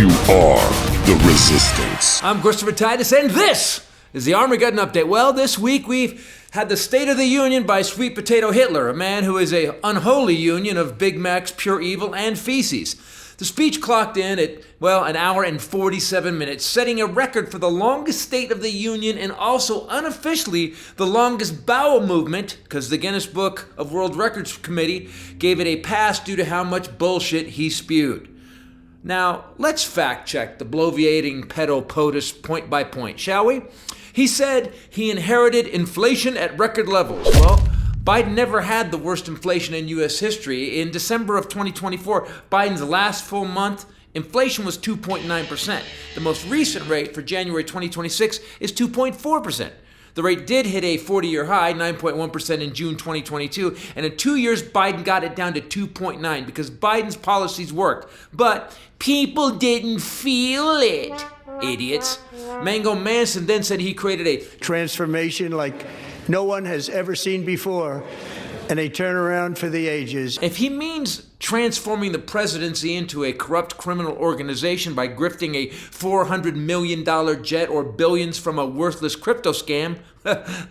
You are the resistance. I'm Christopher Titus, and this is the Armageddon Update. Well, this week we've had the State of the Union by Sweet Potato Hitler, a man who is an unholy union of Big Macs, pure evil, and feces. The speech clocked in at, an hour and 47 minutes, setting a record for the longest State of the Union and also unofficially the longest bowel movement, because the Guinness Book of World Records Committee gave it a pass due to how much bullshit he spewed. Now, let's fact-check the bloviating pedo POTUS point by point, shall we? He said he inherited inflation at record levels. Well, Biden never had the worst inflation in U.S. history. In December of 2024, Biden's last full month, inflation was 2.9%. The most recent rate for January 2026 is 2.4%. The rate did hit a 40-year high, 9.1% in June 2022, and in 2 years, Biden got it down to 2.9% because Biden's policies worked. But people didn't feel it, idiots. Mango Manson then said he created a transformation like no one has ever seen before, and a turnaround for the ages. If he means transforming the presidency into a corrupt criminal organization by grifting a $400 million jet or billions from a worthless crypto scam,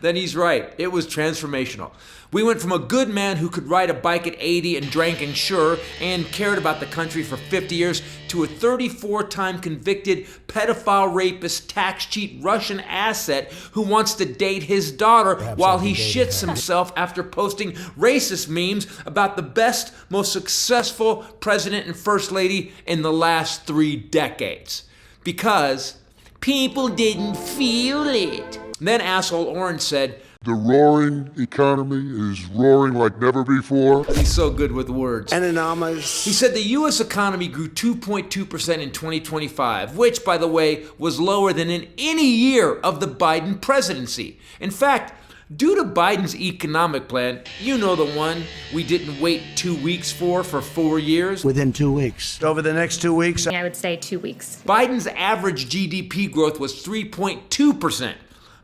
then he's right. It was transformational. We went from a good man who could ride a bike at 80 and drank Ensure and cared about the country for 50 years to a 34-time convicted pedophile rapist, tax cheat Russian asset who wants to date his daughter while he shits himself after posting racist memes about the best, most successful president and first lady in the last 3 decades. Because people didn't feel it. Then asshole Orange said, The roaring economy is roaring like never before. He's so good with words. Anonymous. He said the U.S. economy grew 2.2% in 2025, which, by the way, was lower than in any year of the Biden presidency. In fact, due to Biden's economic plan, you know the one we didn't wait 2 weeks for 4 years. Within 2 weeks. Over the next 2 weeks. I would say 2 weeks. Biden's average GDP growth was 3.2%.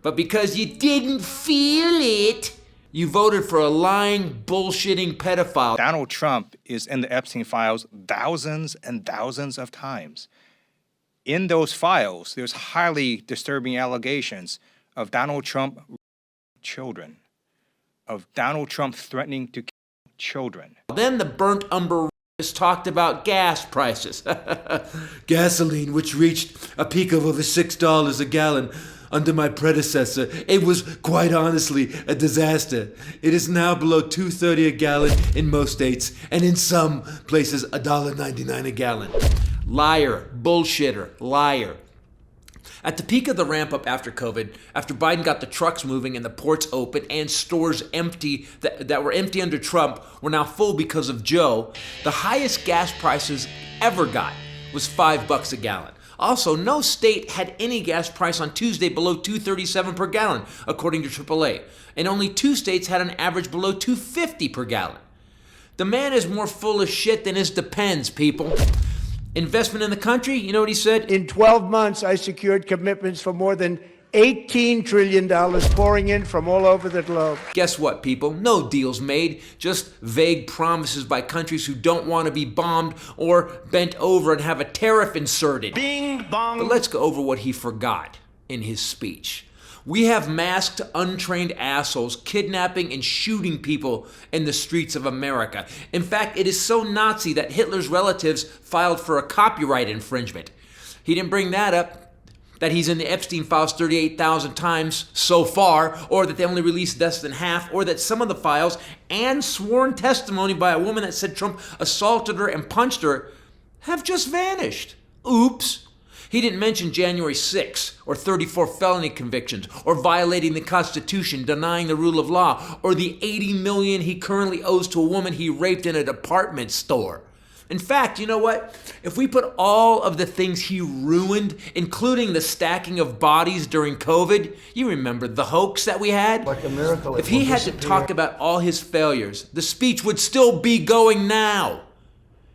But because you didn't feel it, you voted for a lying, bullshitting pedophile. Donald Trump is in the Epstein files thousands and thousands of times. In those files, there's highly disturbing allegations of Donald Trump children, of Donald Trump threatening to kill children. Then the burnt umber talked about gas prices. Gasoline, which reached a peak of over $6 a gallon under my predecessor. It was quite honestly a disaster. It is now below $2.30 a gallon in most states, and in some places $1.99 a gallon. Liar, bullshitter, liar. At the peak of the ramp up after COVID, after Biden got the trucks moving and the ports open and stores empty that were empty under Trump were now full because of Joe, the highest gas prices ever got was $5 a gallon. Also, no state had any gas price on Tuesday below $2.37 per gallon, according to AAA, and only 2 states had an average below $2.50 per gallon. The man is more full of shit than his depends, people. Investment in the country, you know what he said? In 12 months, I secured commitments for more than $18 trillion pouring in from all over the globe. Guess what, people? No deals made, just vague promises by countries who don't want to be bombed or bent over and have a tariff inserted. Bing bong. But let's go over what he forgot in his speech. We have masked, untrained assholes kidnapping and shooting people in the streets of America. In fact, it is so Nazi that Hitler's relatives filed for a copyright infringement. He didn't bring that up, that he's in the Epstein files 38,000 times so far, or that they only released less than half, or that some of the files and sworn testimony by a woman that said Trump assaulted her and punched her have just vanished. Oops. He didn't mention January 6 or 34 felony convictions, or violating the Constitution, denying the rule of law, or the $80 million he currently owes to a woman he raped in a department store. In fact, you know what? If we put all of the things he ruined, including the stacking of bodies during COVID, you remember the hoax that we had? Like a miracle. If he had to talk about all his failures, the speech would still be going now.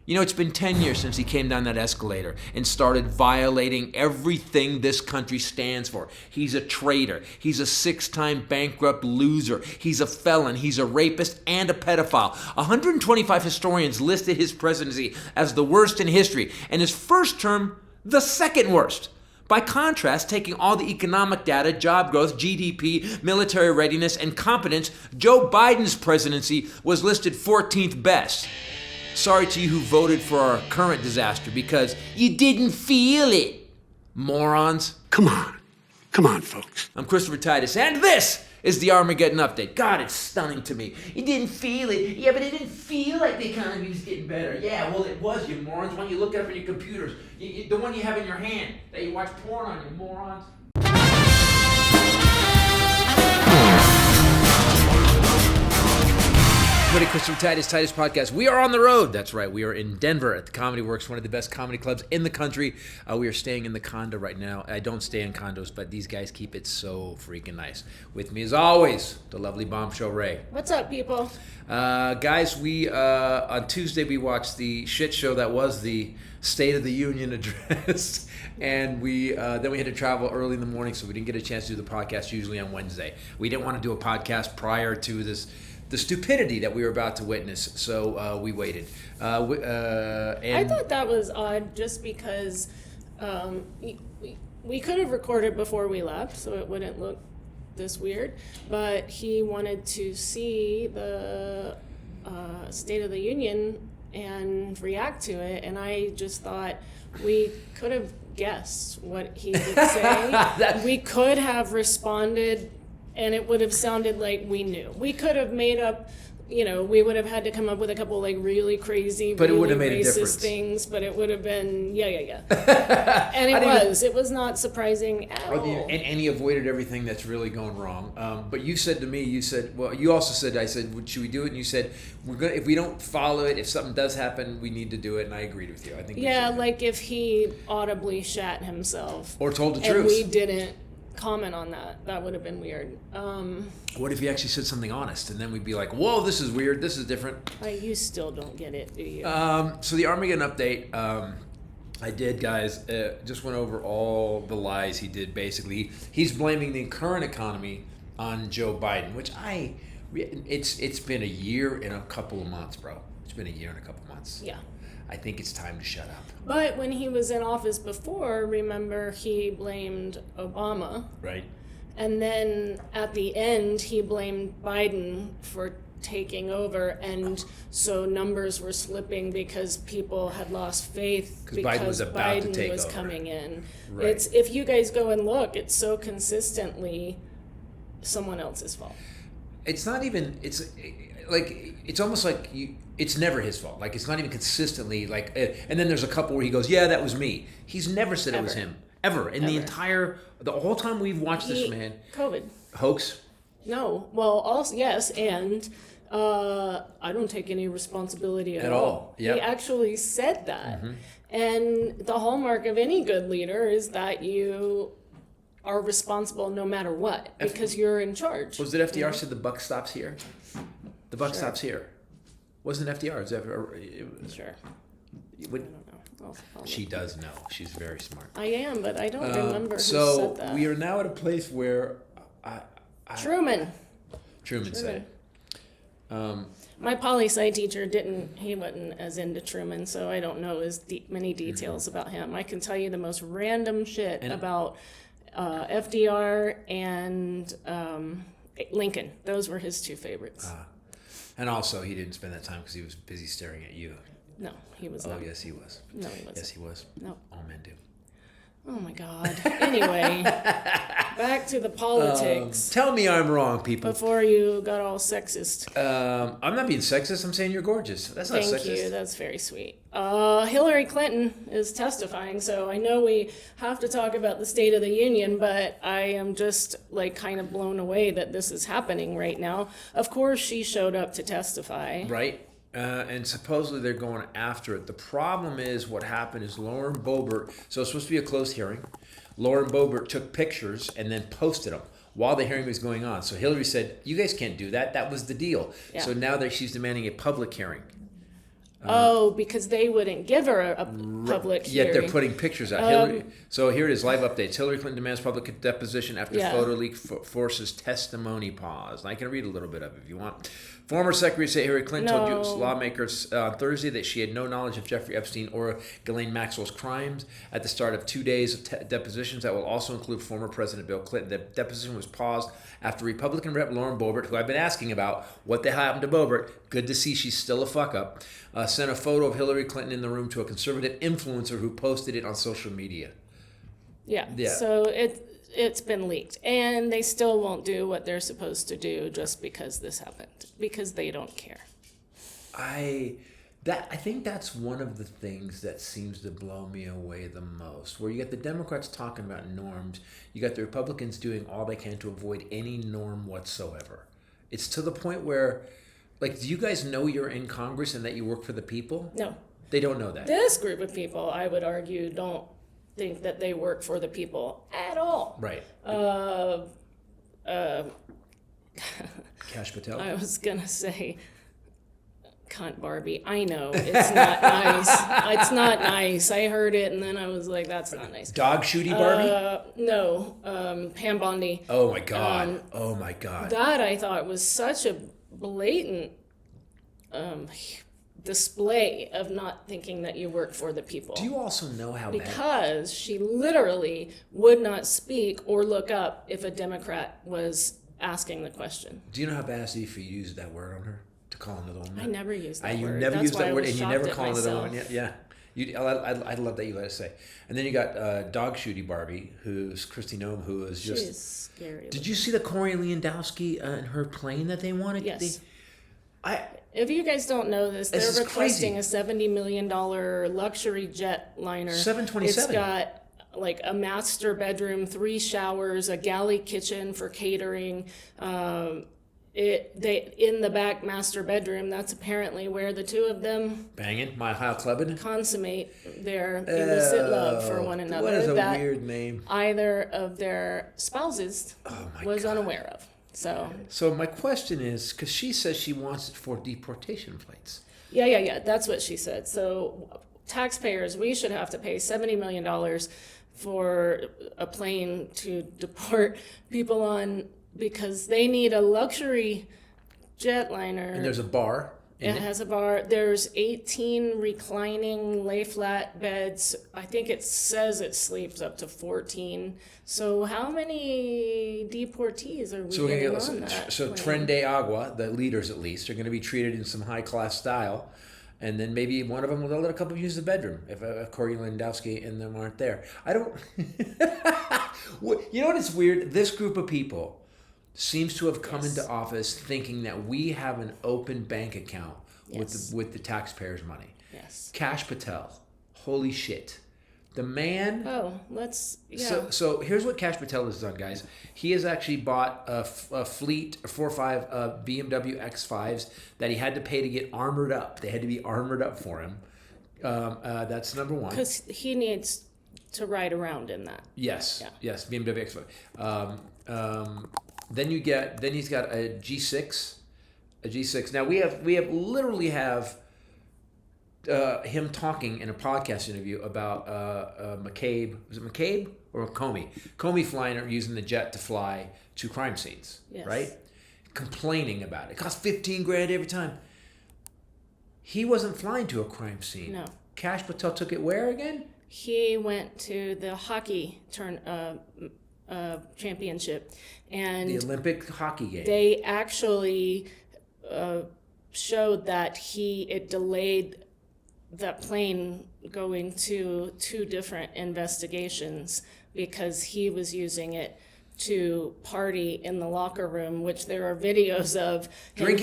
You know, it's been 10 years since he came down that escalator and started violating everything this country stands for. He's a traitor. He's a 6-time bankrupt loser. He's a felon. He's a rapist and a pedophile. 125 historians listed his presidency as the worst in history, and his first term The second worst. By contrast, taking all the economic data, job growth, GDP, military readiness, and competence, Joe Biden's presidency was listed 14th best. Sorry to you who voted for our current disaster because you didn't feel it, morons. Come on, folks. I'm Christopher Titus, and this is the Armageddon Update. God, it's stunning to me. You didn't feel it. Yeah, but it didn't feel like the economy was getting better. Yeah, well, it was, you morons. Why don't you look it up on your computers? The one you have in your hand that you watch porn on, you morons. Everybody, Christopher Titus Podcast. We are on the road. That's right. We are in Denver at the Comedy Works, one of the best comedy clubs in the country. We are staying in the condo right now. I don't stay in condos, but these guys keep it so freaking nice. With me, as always, the lovely bombshell Ray. What's up, people? Guys, we on Tuesday we watched the shit show that was the State of the Union address, and we then we had to travel early in the morning, so we didn't get a chance to do the podcast. Usually on Wednesday, we didn't want to do a podcast prior to the stupidity that we were about to witness, so we waited. And I thought that was odd just because we could have recorded before we left, so it wouldn't look this weird, but he wanted to see the State of the Union and react to it, and I just thought we could have guessed what he would say. We could have responded and it would have sounded like we knew. We could have made up, we would have had to come up with a couple like really crazy, but really it would have made a racist difference. things, but it would have been, yeah. And it was not surprising at all. And he avoided everything that's really going wrong. But you said to me, you also said, I said, should we do it? And you said, if we don't follow it, if something does happen, we need to do it. And I agreed with you. I think like if he audibly shat himself. Or told the and truth. we didn't comment on that would have been weird. What if he actually said something honest, and then we'd be like, whoa, this is weird, this is different. You still don't get it, do you? So the Armageddon Update, I did, guys, just went over all the lies he did. Basically, he's blaming the current economy on Joe Biden, which it's been a year and a couple of months, bro. It's been a year and a couple of months. Yeah. I think it's time to shut up. But when he was in office before, remember, he blamed Obama. Right. And then at the end, he blamed Biden for taking over. And so numbers were slipping because people had lost faith because Biden was about to take was over. coming in. Right. If you guys go and look, it's so consistently someone else's fault. It's not even, it's almost like it's never his fault. Like, it's not even consistently like, and then there's a couple where he goes, yeah, that was me. He's never said it was him. Ever. In the whole time we've watched this man. COVID. Hoax? No. Well, also, yes, and I don't take any responsibility at all. Yep. He actually said that. Mm-hmm. And the hallmark of any good leader is that you are responsible no matter what, because you're in charge. Was it FDR said the buck stops here? The buck stops here. Wasn't FDR? Sure. I don't know. She does know. She's very smart. I am, but I don't remember who so said that. we are now at a place where Truman said it. My poli-sci teacher he wasn't as into Truman, so I don't know many details about him. I can tell you the most random shit about FDR and Lincoln. Those were his two favorites. And also, he didn't spend that time because he was busy staring at you. No, he was not. Oh, yes, he was. No, he wasn't. Yes, he was. No. All men do. Oh, my God. Anyway, back to the politics. Tell me I'm wrong, people. Before you got all sexist. I'm not being sexist. I'm saying you're gorgeous. That's not sexist. Thank you. That's very sweet. Hillary Clinton is testifying, so I know we have to talk about the State of the Union, but I am just kind of blown away that this is happening right now. Of course, she showed up to testify. Right. And supposedly they're going after it. The problem is what happened is Lauren Boebert, so it's supposed to be a closed hearing. Lauren Boebert took pictures and then posted them while the hearing was going on. So Hillary said, you guys can't do that. That was the deal. Yeah. So now she's demanding a public hearing. Because they wouldn't give her a public hearing. Yet they're putting pictures out. So here it is, live updates. Hillary Clinton demands public deposition after photo leak forces testimony pause. And I can read a little bit of it if you want. Former Secretary of State Hillary Clinton told U.S. lawmakers on Thursday that she had no knowledge of Jeffrey Epstein or Ghislaine Maxwell's crimes at the start of 2 days of depositions that will also include former President Bill Clinton. The deposition was paused after Republican Rep. Lauren Boebert, who I've been asking about what the hell happened to Boebert, good to see she's still a fuck-up, sent a photo of Hillary Clinton in the room to a conservative influencer who posted it on social media. Yeah. So it's been leaked, and they still won't do what they're supposed to do just because this happened, because they don't care. I think that's one of the things that seems to blow me away the most, where you got the Democrats talking about norms, you got the Republicans doing all they can to avoid any norm whatsoever. It's to the point where, like, do you guys know you're in Congress and that you work for the people? No. They don't know that. This group of people, I would argue, don't think that they work for the people at all. Right. Cash Patel? I was going to say, cunt Barbie. I know, it's not nice. It's not nice. I heard it, and then I was like, that's not nice. Dog shooty Barbie? No. Pam Bondi. Oh, my God. Oh, my God. That I thought was such a blatant display of not thinking that you work for the people. Do you also know how bad? Because she literally would not speak or look up if a Democrat was asking the question. Do you know how bad it is for you to use that word on her? To call another woman? I never used that you word. never That's used why that I word, was and you shocked never at call another myself. woman yet? Yeah. I'd love that you let us say. And then you got Dog Shooty Barbie, who's Kristi Noem, who is just... She's scary. Did you see the Corey Lewandowski and her plane that they wanted? Yes. If you guys don't know this, they're requesting a $70 million luxury jet liner. 727. It's got like a master bedroom, 3 showers, a galley kitchen for catering. In the back master bedroom, that's apparently where the two of them banging, my Heil Clubbing, consummate their illicit love for one another. What is a that weird name? Either of their spouses was unaware of. So my question is, because she says she wants it for deportation flights. Yeah. That's what she said. So taxpayers, we should have to pay $70 million for a plane to deport people on, because they need a luxury jetliner. And there's a bar. It has a bar. There's 18 reclining lay flat beds. I think it says it sleeps up to 14. So how many deportees are we getting on that? So Tren de Agua, the leaders at least, are going to be treated in some high class style. And then maybe one of them will let a couple use the bedroom if Corey Lewandowski and them aren't there. I don't... You know what is weird? This group of people seems to have come into office thinking that we have an open bank account with the taxpayers' money. Yes. Cash Patel. Holy shit. The man... So here's what Cash Patel has done, guys. He has actually bought a fleet, 4 or 5 BMW X5s that he had to pay to get armored up. They had to be armored up for him. That's number one. Because he needs to ride around in that. Yes. BMW X5. Then he's got a G6. Now we literally have him talking in a podcast interview about McCabe. Was it McCabe or Comey? Comey flying or using the jet to fly to crime scenes, right? Complaining about it. It costs $15,000 every time. He wasn't flying to a crime scene. No. Cash Patel took it where again? He went to the hockey championship, and the Olympic hockey game. They actually showed that it delayed that plane going to 2 different investigations because he was using it to party in the locker room, which there are videos of him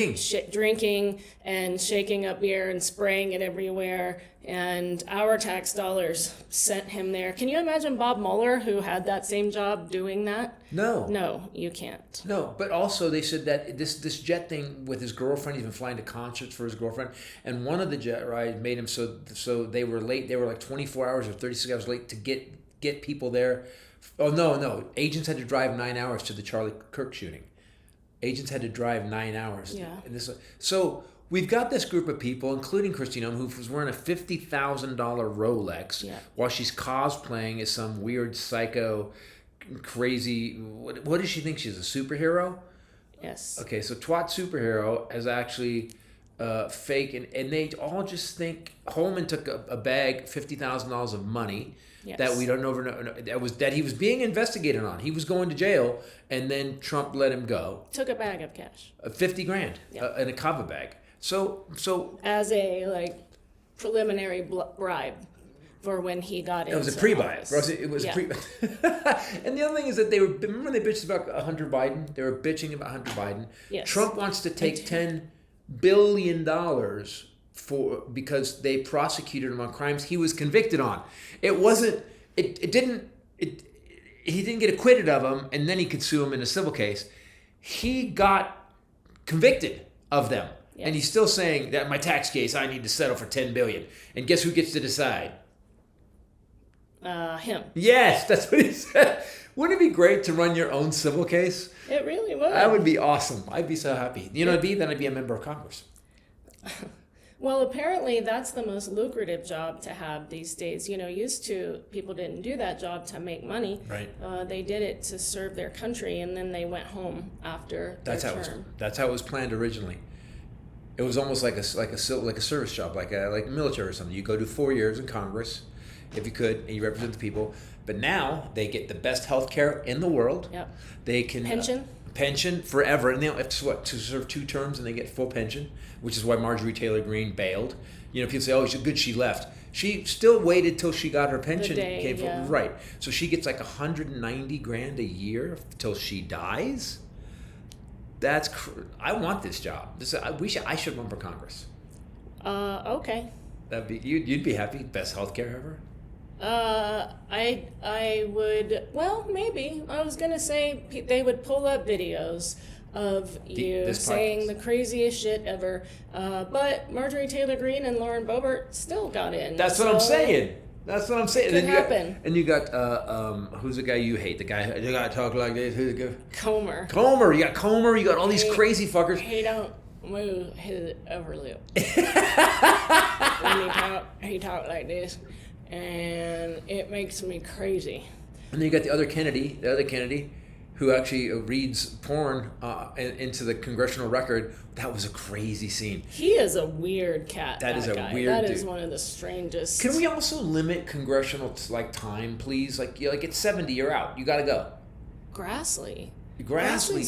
drinking and shaking up beer and spraying it everywhere. And our tax dollars sent him there. Can you imagine Bob Mueller, who had that same job, doing that? No, you can't. No, but also they said that this jet thing with his girlfriend, he's been flying to concerts for his girlfriend, and one of the jet rides made him so they were late. They were like 24 hours or 36 hours late to get people there. Oh, no. Agents had to drive 9 hours to the Charlie Kirk shooting. Agents had to drive 9 hours. Yeah. So we've got this group of people, including Christina, who was wearing a $50,000 Rolex while she's cosplaying as some weird psycho, crazy. What does she think she's a superhero? Yes. Okay, so twat superhero is actually fake, and they all just think Holman took a bag, $50,000 of money that we don't know that he was being investigated on. He was going to jail, and then Trump let him go. Took a bag of cash. 50 grand in a kava bag. So as a preliminary bribe for when he got into it was a pre-buy. office. It was a pre. And the other thing is that remember when they bitched about Hunter Biden? They were bitching about Hunter Biden. Yes. Trump wants to take $10 billion because they prosecuted him on crimes he was convicted on. It wasn't. He didn't get acquitted of them, and then he could sue him in a civil case. He got convicted of them, and he's still saying that my tax case I need to settle for $10 billion. And guess who gets to decide? Him. Yes, that's what he said. Wouldn't it be great to run your own civil case? It really would. That would be awesome. I'd be so happy. You know what Then I'd be a member of Congress. Well, apparently that's the most lucrative job to have these days. Used to, people didn't do that job to make money. Right. They did it to serve their country, and then they went home after their term. That's how it was planned originally. It was almost like a service job, like military or something. You go do 4 years in Congress, if you could, and you represent the people. But now they get the best health care in the world. Yep. They can pension forever, and they don't have to serve 2 terms, and they get full pension, which is why Marjorie Taylor Greene bailed. People say, "Oh, she's good, she left." She still waited till she got her pension. Right. So she gets like $190 grand a year till she dies. That's I want this job. I should run for Congress. Okay. That'd be you'd be happy. Best healthcare ever. I would. Well, maybe. I was gonna say they would pull up videos of you saying the craziest shit ever. But Marjorie Taylor Greene and Lauren Boebert still got in. That's what I'm saying. That's what I'm saying. Could happen. And you got who's the guy you hate? The guy who got to talk like this. Who's the guy? Comer. You got Comer. You got all these crazy fuckers. He don't move his upper lip. When he talk like this, and it makes me crazy. And then you got the other Kennedy, who actually reads porn into the congressional record. That was a crazy scene. He is a weird cat. That is a guy. weird That dude. is one of the strangest. Can we also limit congressional time, please? Like it's 70, you're out. You got to go. Grassley's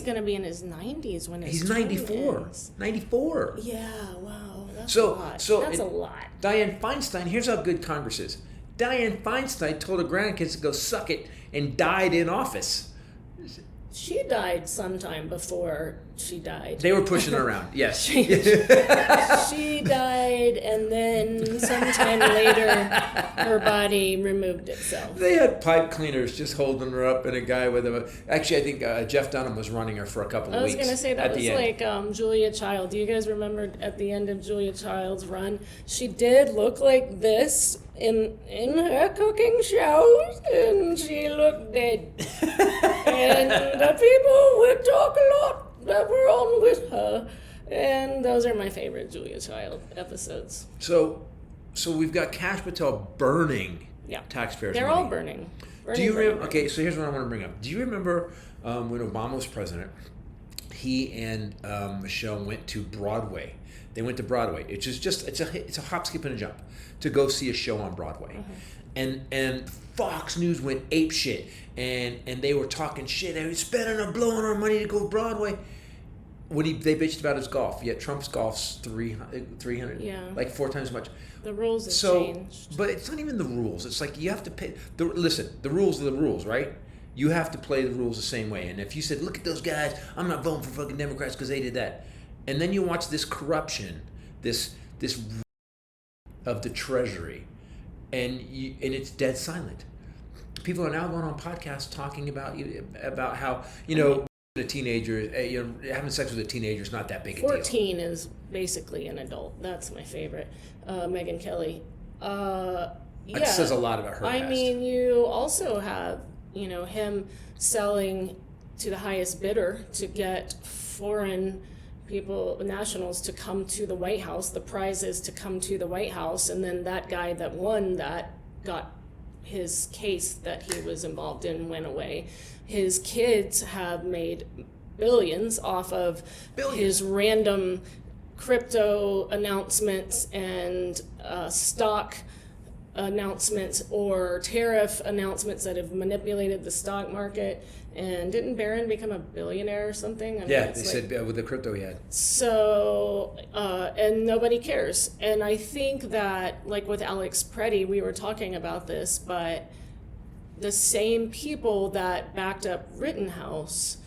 going to be in his 90s when he's 94. Is. 94. Yeah, wow. That's a lot. That's a lot. Dianne Feinstein, here's how good Congress is. Dianne Feinstein told her grandkids to go suck it and died in office. She died sometime before she died. They were pushing her around, yes. She died, and then sometime later, her body removed itself. They had pipe cleaners just holding her up, and a guy with a... Actually, I think Jeff Dunham was running her for a couple of weeks. I was going to say, that was like Julia Child. Do you guys remember at the end of Julia Child's run? She did look like this in her cooking shows, and she looked dead. And the people would talk a lot that were on with her, and those are my favorite Julia Child episodes. So we've got Kash Patel burning taxpayers' They're money. all burning. Do you remember? Okay, so here's what I want to bring up. Do you remember when Obama was president? He and Michelle went to Broadway. They went to Broadway. It's a hop, skip, and a jump to go see a show on Broadway. Mm-hmm. And Fox News went ape shit, and they were talking shit. They were spending or blowing our money to go Broadway. They bitched about his golf. Yet Trump's golf's 300, like 4 times as much. The rules have changed. But it's not even the rules. It's like you have to pay. Listen, the rules are the rules, right? You have to play the rules the same way. And if you said, look at those guys, I'm not voting for fucking Democrats because they did that. And then you watch this corruption, this of the Treasury, and it's dead silent. People are now going on podcasts talking about how, a teenager, having sex with a teenager is not that big a deal. 14 is basically an adult. That's my favorite. Megyn Kelly. That says a lot about her past. I mean, you also have, him selling to the highest bidder to get foreign nationals to come to the White House. The prize is to come to the White House, and then that guy that won that got his case that he was involved in went away. His kids have made billions off of his random crypto announcements and stock announcements or tariff announcements that have manipulated the stock market. And didn't Barron become a billionaire or something? I mean, Yeah, they said with the crypto he had. So, and nobody cares. And I think that, like with Alex Preddy, we were talking about this, but the same people that backed up Rittenhouse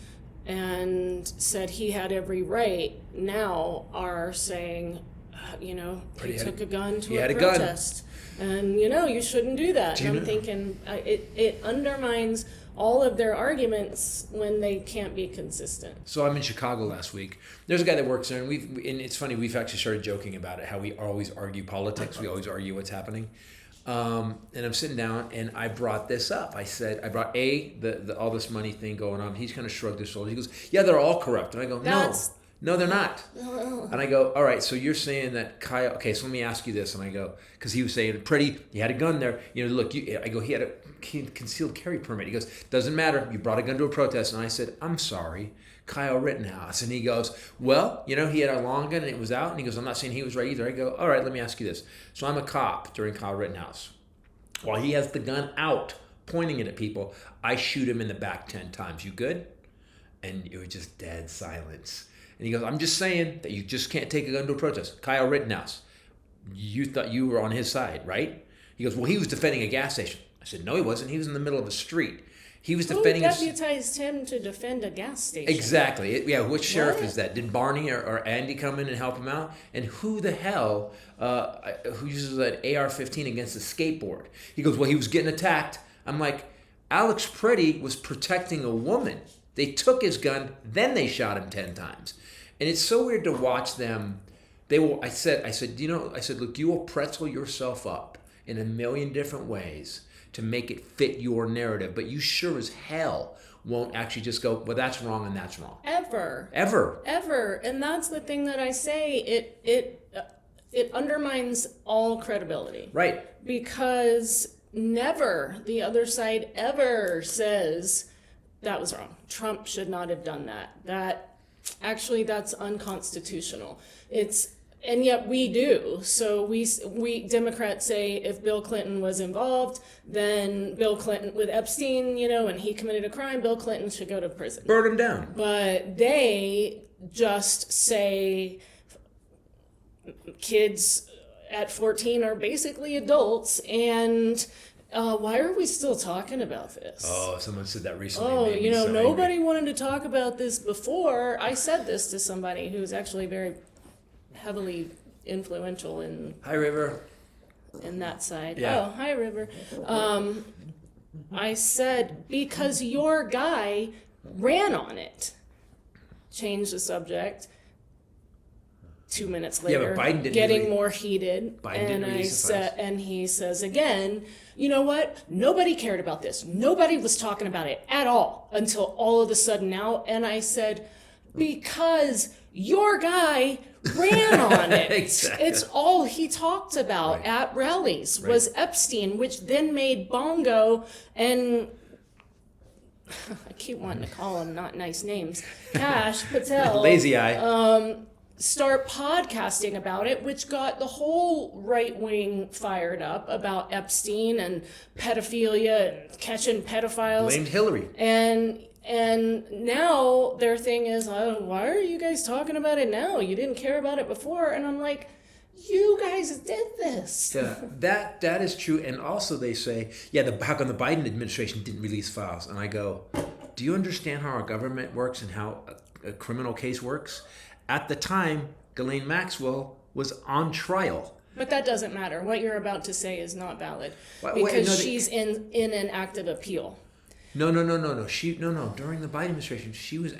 and said he had every right now are saying, he took a gun to a protest. And, you shouldn't do that. And I'm thinking it undermines all of their arguments when they can't be consistent. So I'm in Chicago last week. There's a guy that works there, and it's funny, we've actually started joking about it, how we always argue politics. We always argue what's happening. And I'm sitting down, and I brought this up. I brought the all this money thing going on. He's kind of shrugged his shoulders. He goes, yeah, they're all corrupt. And I go, no, they're not. And I go, all right, so you're saying that Kyle, okay, so let me ask you this. And I go, because he was saying, he had a gun there. Look, I go, he had a concealed carry permit. He goes, doesn't matter. You brought a gun to a protest. And I said, I'm sorry, Kyle Rittenhouse. And he goes, well, he had a long gun and it was out. And he goes, I'm not saying he was right either. I go, all right, let me ask you this. So I'm a cop during Kyle Rittenhouse. While he has the gun out, pointing it at people, I shoot him in the back 10 times. You good? And it was just dead silence. And he goes, I'm just saying that you just can't take a gun to a protest. Kyle Rittenhouse, you thought you were on his side, right? He goes, well, he was defending a gas station. I said, no, he wasn't. He was in the middle of a street. He was defending. Who deputized him to defend a gas station? Exactly. Which sheriff is that? Did Barney or Andy come in and help him out? And who the hell who uses an AR-15 against a skateboard? He goes, well, he was getting attacked. I'm like, Alex Preddy was protecting a woman. They took his gun, then they shot him 10 times. And it's so weird to watch them. I said, look, you will pretzel yourself up in a million different ways to make it fit your narrative, but you sure as hell won't actually just go, well, that's wrong and that's wrong. Ever. And that's the thing that I say, it undermines all credibility. Right. Because never, the other side ever says, that was wrong. Trump should not have done that. That's unconstitutional. And yet we do. So we Democrats say if Bill Clinton was involved, then Bill Clinton with Epstein, and he committed a crime, Bill Clinton should go to prison. Burn him down. But they just say kids at 14 are basically adults, and why are we still talking about this? Oh, someone said that recently. Nobody wanted to talk about this before. I said this to somebody who's actually very heavily influential in... Hi, River. In that side. Yeah. Oh, hi, River. I said, because your guy ran on it. Change the subject. 2 minutes later, but Biden didn't getting more heated. And he says again, you know what? Nobody cared about this. Nobody was talking about it at all until all of a sudden now. And I said, because your guy ran on it. Exactly. It's all he talked about at rallies was Epstein, which then made Bongo and I keep wanting to call him not nice names. Cash Patel. Lazy eye. Start podcasting about it, which got the whole right wing fired up about Epstein and pedophilia and catching pedophiles. Blamed Hillary. And now their thing is, why are you guys talking about it now? You didn't care about it before. And I'm like, you guys did this. Yeah, that is true. And also they say, how come the Biden administration didn't release files? And I go, do you understand how our government works and how a criminal case works? At the time, Ghislaine Maxwell was on trial. But that doesn't matter. What you're about to say is not valid she's in an active appeal. No. During the Biden administration, she was.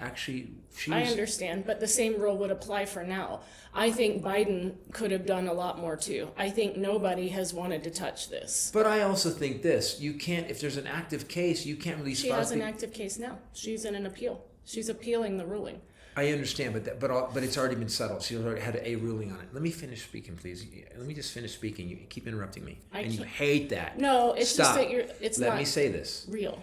I understand, but the same rule would apply for now. I think Biden could have done a lot more too. I think nobody has wanted to touch this. But I also think this: you can't. If there's an active case, you can't release. She has an active case now. She's in an appeal. She's appealing the ruling. I understand, but it's already been settled. She already had a ruling on it. Let me finish speaking, please. Let me just finish speaking. You keep interrupting me, and you hate that. No, it's Stop. just that it's Let not me say this. real.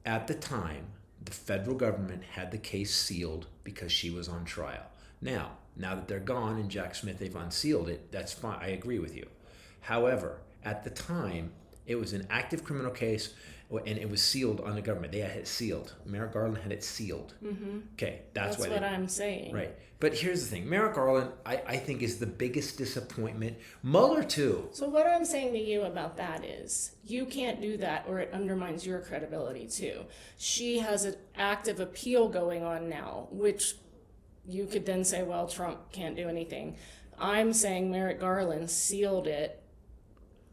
At the time, the federal government had the case sealed because she was on trial. Now that they're gone and Jack Smith, they've unsealed it. That's fine. I agree with you. However, at the time, it was an active criminal case, and it was sealed on the government. They had it sealed. Merrick Garland had it sealed. Mm-hmm. Okay, that's what I'm saying. Right. But here's the thing. Merrick Garland, I think, is the biggest disappointment. Mueller, too. So what I'm saying to you about that is you can't do that or it undermines your credibility, too. She has an active appeal going on now, which you could then say, well, Trump can't do anything. I'm saying Merrick Garland sealed it.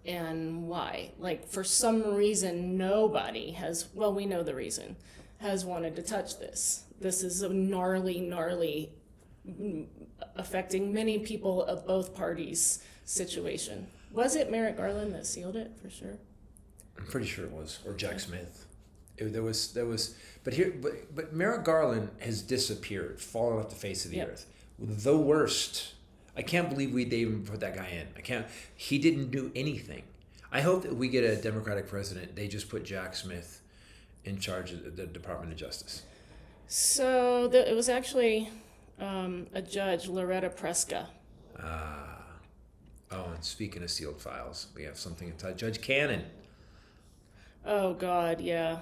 And why? Like, for some reason, nobody has, well, we know the reason, has wanted to touch this. This is a gnarly, affecting many people of both parties situation. Was it Merrick Garland that sealed it, for sure? I'm pretty sure it was, or Jack Smith. There was, but Merrick Garland has disappeared, fallen off the face of the earth. The worst. I can't believe they even put that guy in. He didn't do anything. I hope that we get a Democratic president, they just put Jack Smith in charge of the Department of Justice. So it was actually a judge, Loretta Preska. Oh, and speaking of sealed files, we have something to Judge Cannon. Oh, God, yeah.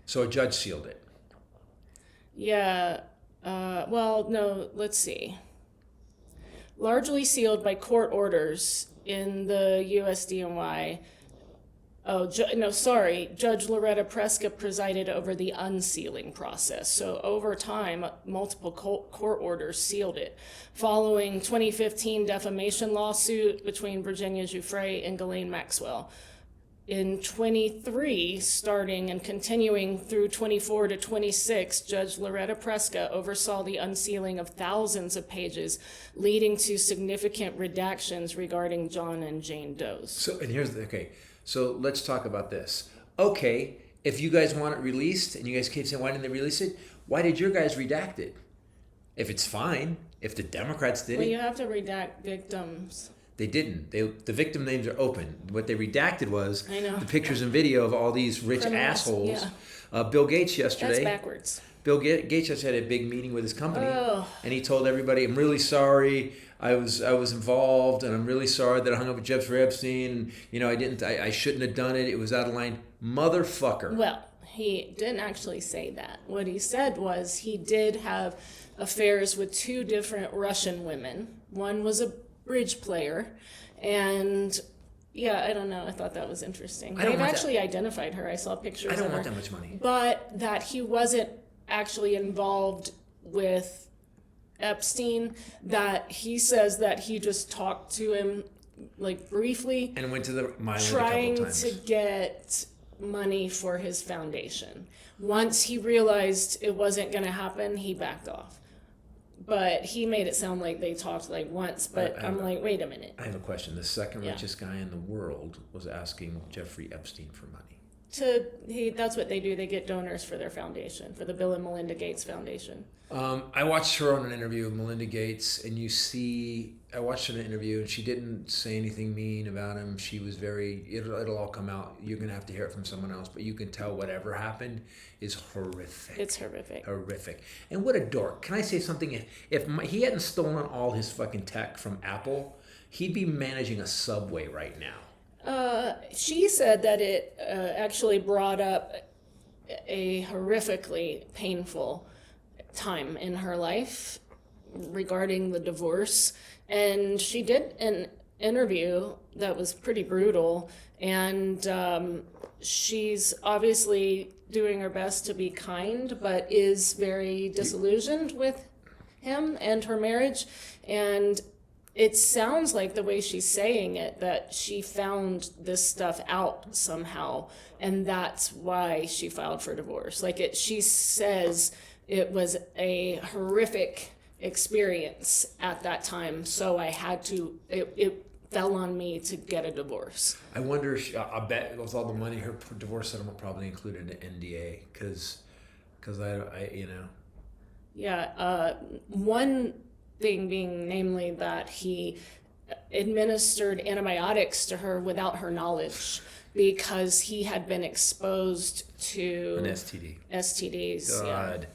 So a judge sealed it. Yeah. Well, no, let's see. Largely sealed by court orders in the USDNY. Judge Loretta Preska presided over the unsealing process. So over time, multiple court orders sealed it. Following 2015 defamation lawsuit between Virginia Giuffre and Ghislaine Maxwell. In 23, starting and continuing through 24 to 26, Judge Loretta Preska oversaw the unsealing of thousands of pages, leading to significant redactions regarding John and Jane Doe's. So let's talk about this. Okay, if you guys want it released, and you guys keep saying, why didn't they release it? Why did your guys redact it? If it's fine, if the Democrats did it. Well, you have to redact victims. They didn't. The victim names are open. What they redacted was the pictures and video of all these rich assholes. Yeah. Bill Gates yesterday. That's backwards. Bill Gates yesterday had a big meeting with his company, and he told everybody, "I'm really sorry. I was involved, and I'm really sorry that I hung up with Jeffrey Epstein. And, I shouldn't have done it. It was out of line, motherfucker." Well, he didn't actually say that. What he said was he did have affairs with two different Russian women. One was a bridge player, and I don't know. I thought that was interesting. They've actually identified her. I saw pictures. I don't of want her. that much money. But that he wasn't actually involved with Epstein. That he says that he just talked to him like briefly and went to the mile trying a couple times. to get money for his foundation. Once he realized it wasn't going to happen, he backed off. But he made it sound like they talked like once, but I'm like, wait a minute. I have a question. The second richest guy in the world was asking Jeffrey Epstein for money. That's what they do. They get donors for their foundation, for the Bill and Melinda Gates Foundation. I watched her on an interview with Melinda Gates, and I watched her in an interview, and she didn't say anything mean about him. She was it'll all come out. You're going to have to hear it from someone else, but you can tell whatever happened is horrific. It's horrific. Horrific. And what a dork. Can I say something? If he hadn't stolen all his fucking tech from Apple, he'd be managing a Subway right now. She said that it actually brought up a horrifically painful time in her life regarding the divorce, and she did an interview that was pretty brutal, and she's obviously doing her best to be kind, but is very disillusioned with him and her marriage. And it sounds like the way she's saying it, that she found this stuff out somehow, and that's why she filed for divorce. She says it was a horrific experience at that time, so I had to, it fell on me to get a divorce. I wonder, I bet with all the money, her divorce settlement probably included an NDA, because I Yeah. One thing being, namely, that he administered antibiotics to her without her knowledge because he had been exposed to An STD. STDs. God.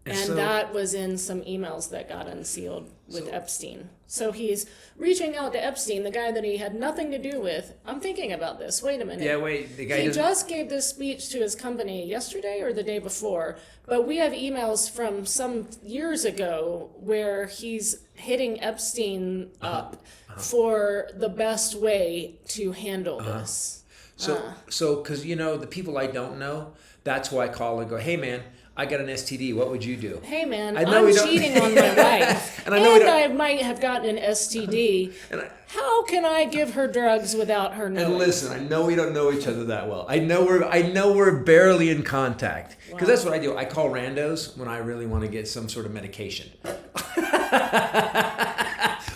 And so- that was in some emails that got unsealed with Epstein. So he's reaching out to Epstein, the guy that he had nothing to do with. I'm thinking about this. Wait a minute. Yeah, wait. The guy He doesn't- just gave this speech to his company yesterday or the day before, but we have emails from some years ago where he's hitting Epstein up for the best way to handle this. So, because the people I don't know, that's why I call and go, hey man, I got an STD. What would you do? Hey man, I know we I'm don't- cheating on my wife, And I know we don't- I might have gotten an STD. How can I give her drugs without her knowing? And listen, I know we don't know each other that well. I know we're barely in contact. Because that's what I do. I call randos when I really want to get some sort of medication.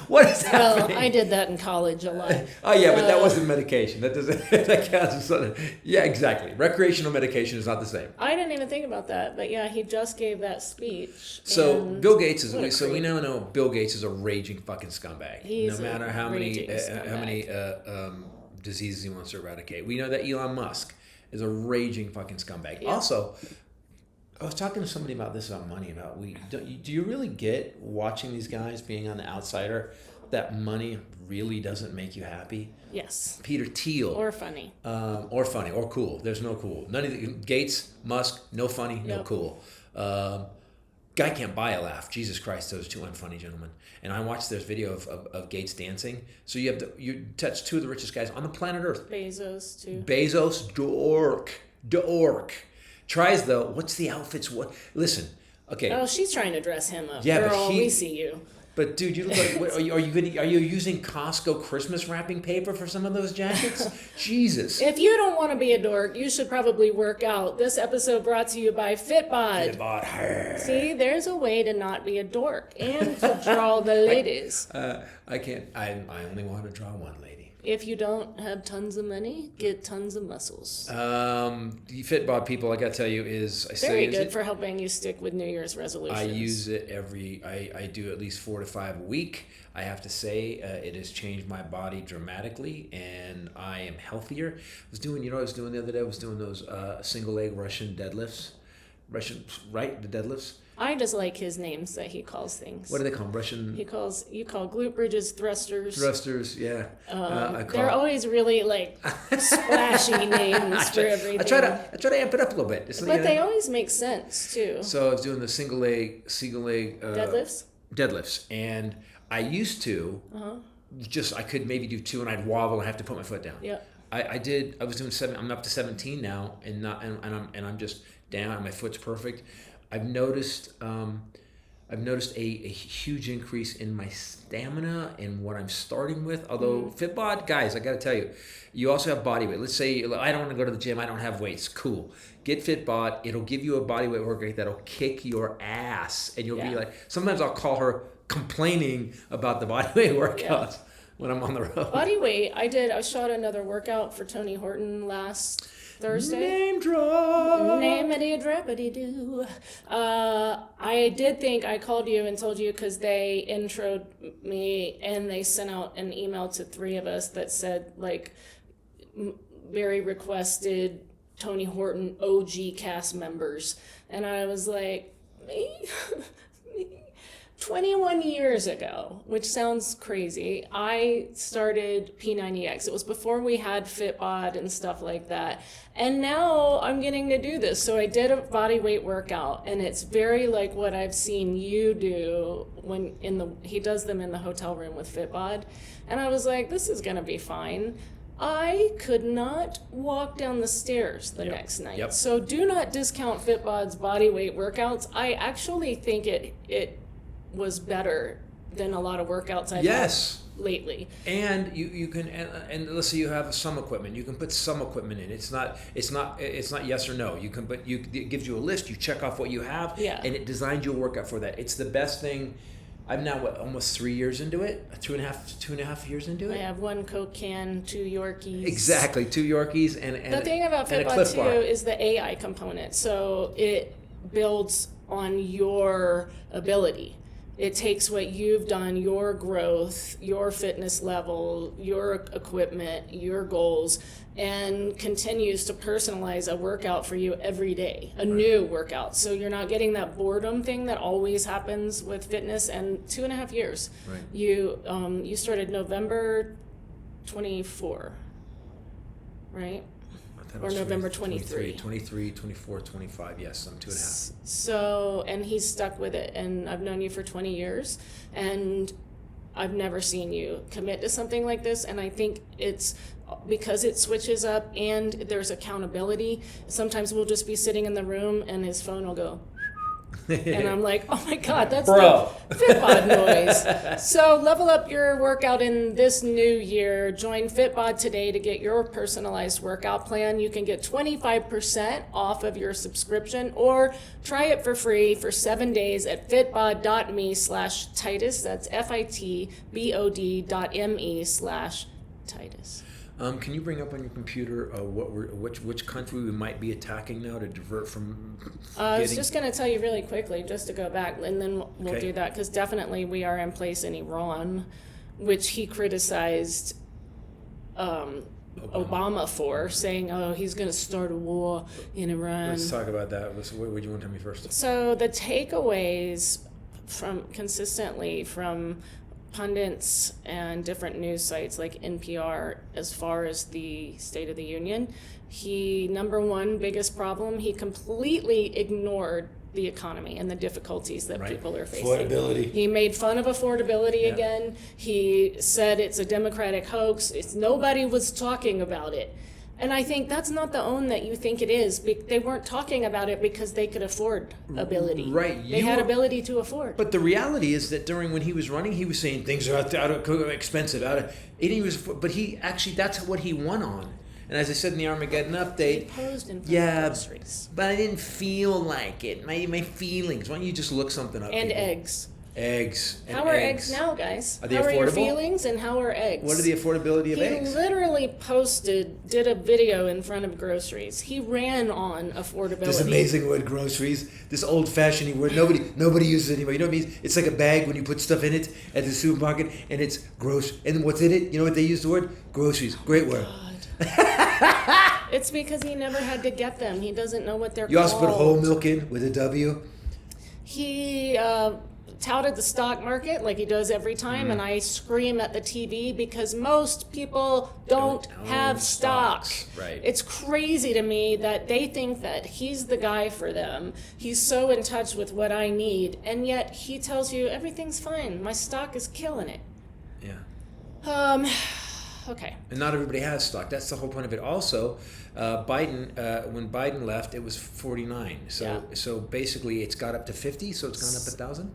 What is Well, happening? I did that in college a lot. Oh yeah, but that wasn't medication. That doesn't. That counts as something. Yeah, exactly. Recreational medication is not the same. I didn't even think about that, but yeah, he just gave that speech. So and Bill Gates is. what a So we creep. now know Bill Gates is a raging fucking scumbag. He's no matter how many raging diseases he wants to eradicate. We know that Elon Musk is a raging fucking scumbag. Yeah. Also, I was talking to somebody about this on money. Do you really get watching these guys being on the outsider that money really doesn't make you happy? Yes. Peter Thiel. Or funny. Or funny, or cool. There's no cool. None of the Gates, Musk, no funny, no Yep. cool. Guy can't buy a laugh. Jesus Christ, those two unfunny gentlemen. And I watched this video of Gates dancing. So you touch two of the richest guys on the planet Earth. Bezos, too. Bezos, dork. Tries though. What's the outfits? What? Listen. Okay. Oh, she's trying to dress him up. Yeah, but Girl, he- we see you. But dude, you look like. What, are you using Costco Christmas wrapping paper for some of those jackets? Jesus. If you don't want to be a dork, you should probably work out. This episode brought to you by Fitbod. See, there's a way to not be a dork and to draw the ladies. I can't. I only want to draw one lady. If you don't have tons of money, get tons of muscles. The Fitbod people, I gotta tell you, is I Very say good for helping you stick with New Year's resolutions. I use it I do at least 4 to 5 a week. I have to say it has changed my body dramatically, and I am healthier. I was doing, what I was doing the other day? I was doing those single leg Russian deadlifts. The deadlifts. I just like his names that he calls things. What do they call them? Russian You call glute bridges thrusters. thrusters. Yeah. They're always really like splashy names for everything. I try to amp it up a little bit. But they always make sense too. So I was doing the single leg Deadlifts? deadlifts, and I used to I could maybe do 2, and I'd wobble and have to put my foot down. Yep. I was doing 7. I'm up to 17 now, and I'm just down, and my foot's perfect. I've noticed a huge increase in my stamina and what I'm starting with. Although Fitbod, guys, I got to tell you, you also have body weight. Let's say I don't want to go to the gym. I don't have weights. Cool. Get Fitbod. It'll give you a body weight workout that'll kick your ass, and you'll be like. Sometimes I'll call her complaining about the body weight workouts when I'm on the road. Body weight, I shot another workout for Tony Horton last Thursday. Name drop. Namity drappity doo. I did think I called you and told you because they introed me and they sent out an email to 3 of us that said like very requested Tony Horton OG cast members, and I was like, me? 21 years ago, which sounds crazy, I started P90X. It was before we had Fitbod and stuff like that. And now I'm getting to do this. So I did a body weight workout, and it's very like what I've seen you do when he does them in the hotel room with Fitbod. And I was like, this is gonna be fine. I could not walk down the stairs the next night. Yep. So do not discount Fitbod's body weight workouts. I actually think it was better than a lot of workouts I've had lately. And you can and let's say you have some equipment. You can put some equipment in. It's not yes or no. It gives you a list. You check off what you have, and it designs you a workout for that. It's the best thing. I'm now almost 3 years into it. 2.5 years into it. I have 1 Coke can, 2 Yorkies. Exactly, 2 Yorkies and the thing about and a Fitbod Cliff too Bar. is the AI component. So it builds on your ability. It takes what you've done, your growth, your fitness level, your equipment, your goals, and continues to personalize a workout for you every day, a new workout. So you're not getting that boredom thing that always happens with fitness. And 2.5 years. Right. You started November 24, right? Or November 23. 23, 24, 25, yes, I'm 2.5. So, and he's stuck with it, and I've known you for 20 years, and I've never seen you commit to something like this, and I think it's because it switches up and there's accountability. Sometimes we'll just be sitting in the room and his phone will go, and I'm like, oh my God, that's Bro. the Fitbod noise. So level up your workout in this new year. Join Fitbod today to get your personalized workout plan. You can get 25% off of your subscription, or try it for free for 7 days at fitbod.me/Titus. That's fitbod.me/Titus. Can you bring up on your computer which country we might be attacking now to divert from I was just going to tell you really quickly, just to go back, and then we'll Okay. do that, because definitely we are in place in Iran, which he criticized Obama for, saying, oh, he's going to start a war in Iran. Let's talk about that. What do you want to tell me first? So the takeaways consistently from pundits and different news sites like NPR, as far as the State of the Union, number one biggest problem, he completely ignored the economy and the difficulties that people are facing. Affordability. He made fun of affordability again. He said it's a Democratic hoax. Nobody was talking about it. And I think that's not the own that you think it is. They weren't talking about it because they could afford ability. Right. They had ability to afford. But the reality is that when he was running, he was saying things are out of expensive, and that's what he won on. And as I said in the Armageddon update, He posed in front of groceries. but I didn't feel like it. My feelings. Why don't you just look something up? And people? eggs. Eggs. And How are eggs now, guys? Are they how are your affordable? feelings and how are eggs? What are the affordability of He eggs? literally did a video in front of groceries. He ran on affordability. This amazing word, groceries. This old-fashioned word. Nobody uses it anymore. You know what it means? It's like a bag when you put stuff in it at the supermarket, and it's gross. And what's in it? You know what they use the word? Groceries. Great word. It's because he never had to get them. He doesn't know what they're You called. also put whole milk in with a W. He touted the stock market like he does every time, and I scream at the TV because most people don't have own stock. stocks, right. It's crazy to me that they think that he's the guy for them. He's so in touch with what I need, and yet he tells you everything's fine. My stock is killing it. Yeah. Okay. And not everybody has stock. That's the whole point of it. Also, when Biden left, it was 49. So basically, it's got up to 50. So it's gone up 1,000.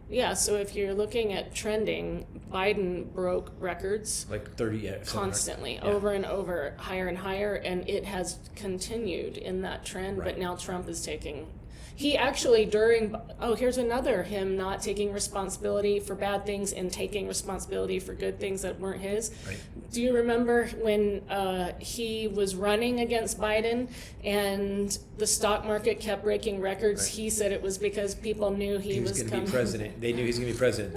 Yeah, so if you're looking at trending, Biden broke records Like 30. Yeah, constantly, yeah. over and over, higher and higher, and it has continued in that trend, Right. but now Trump is taking... He actually here's another him not taking responsibility for bad things and taking responsibility for good things that weren't his. Right. Do you remember when he was running against Biden and the stock market kept breaking records? Right. He said it was because people knew he was going to coming. be president. They knew he was going to be president.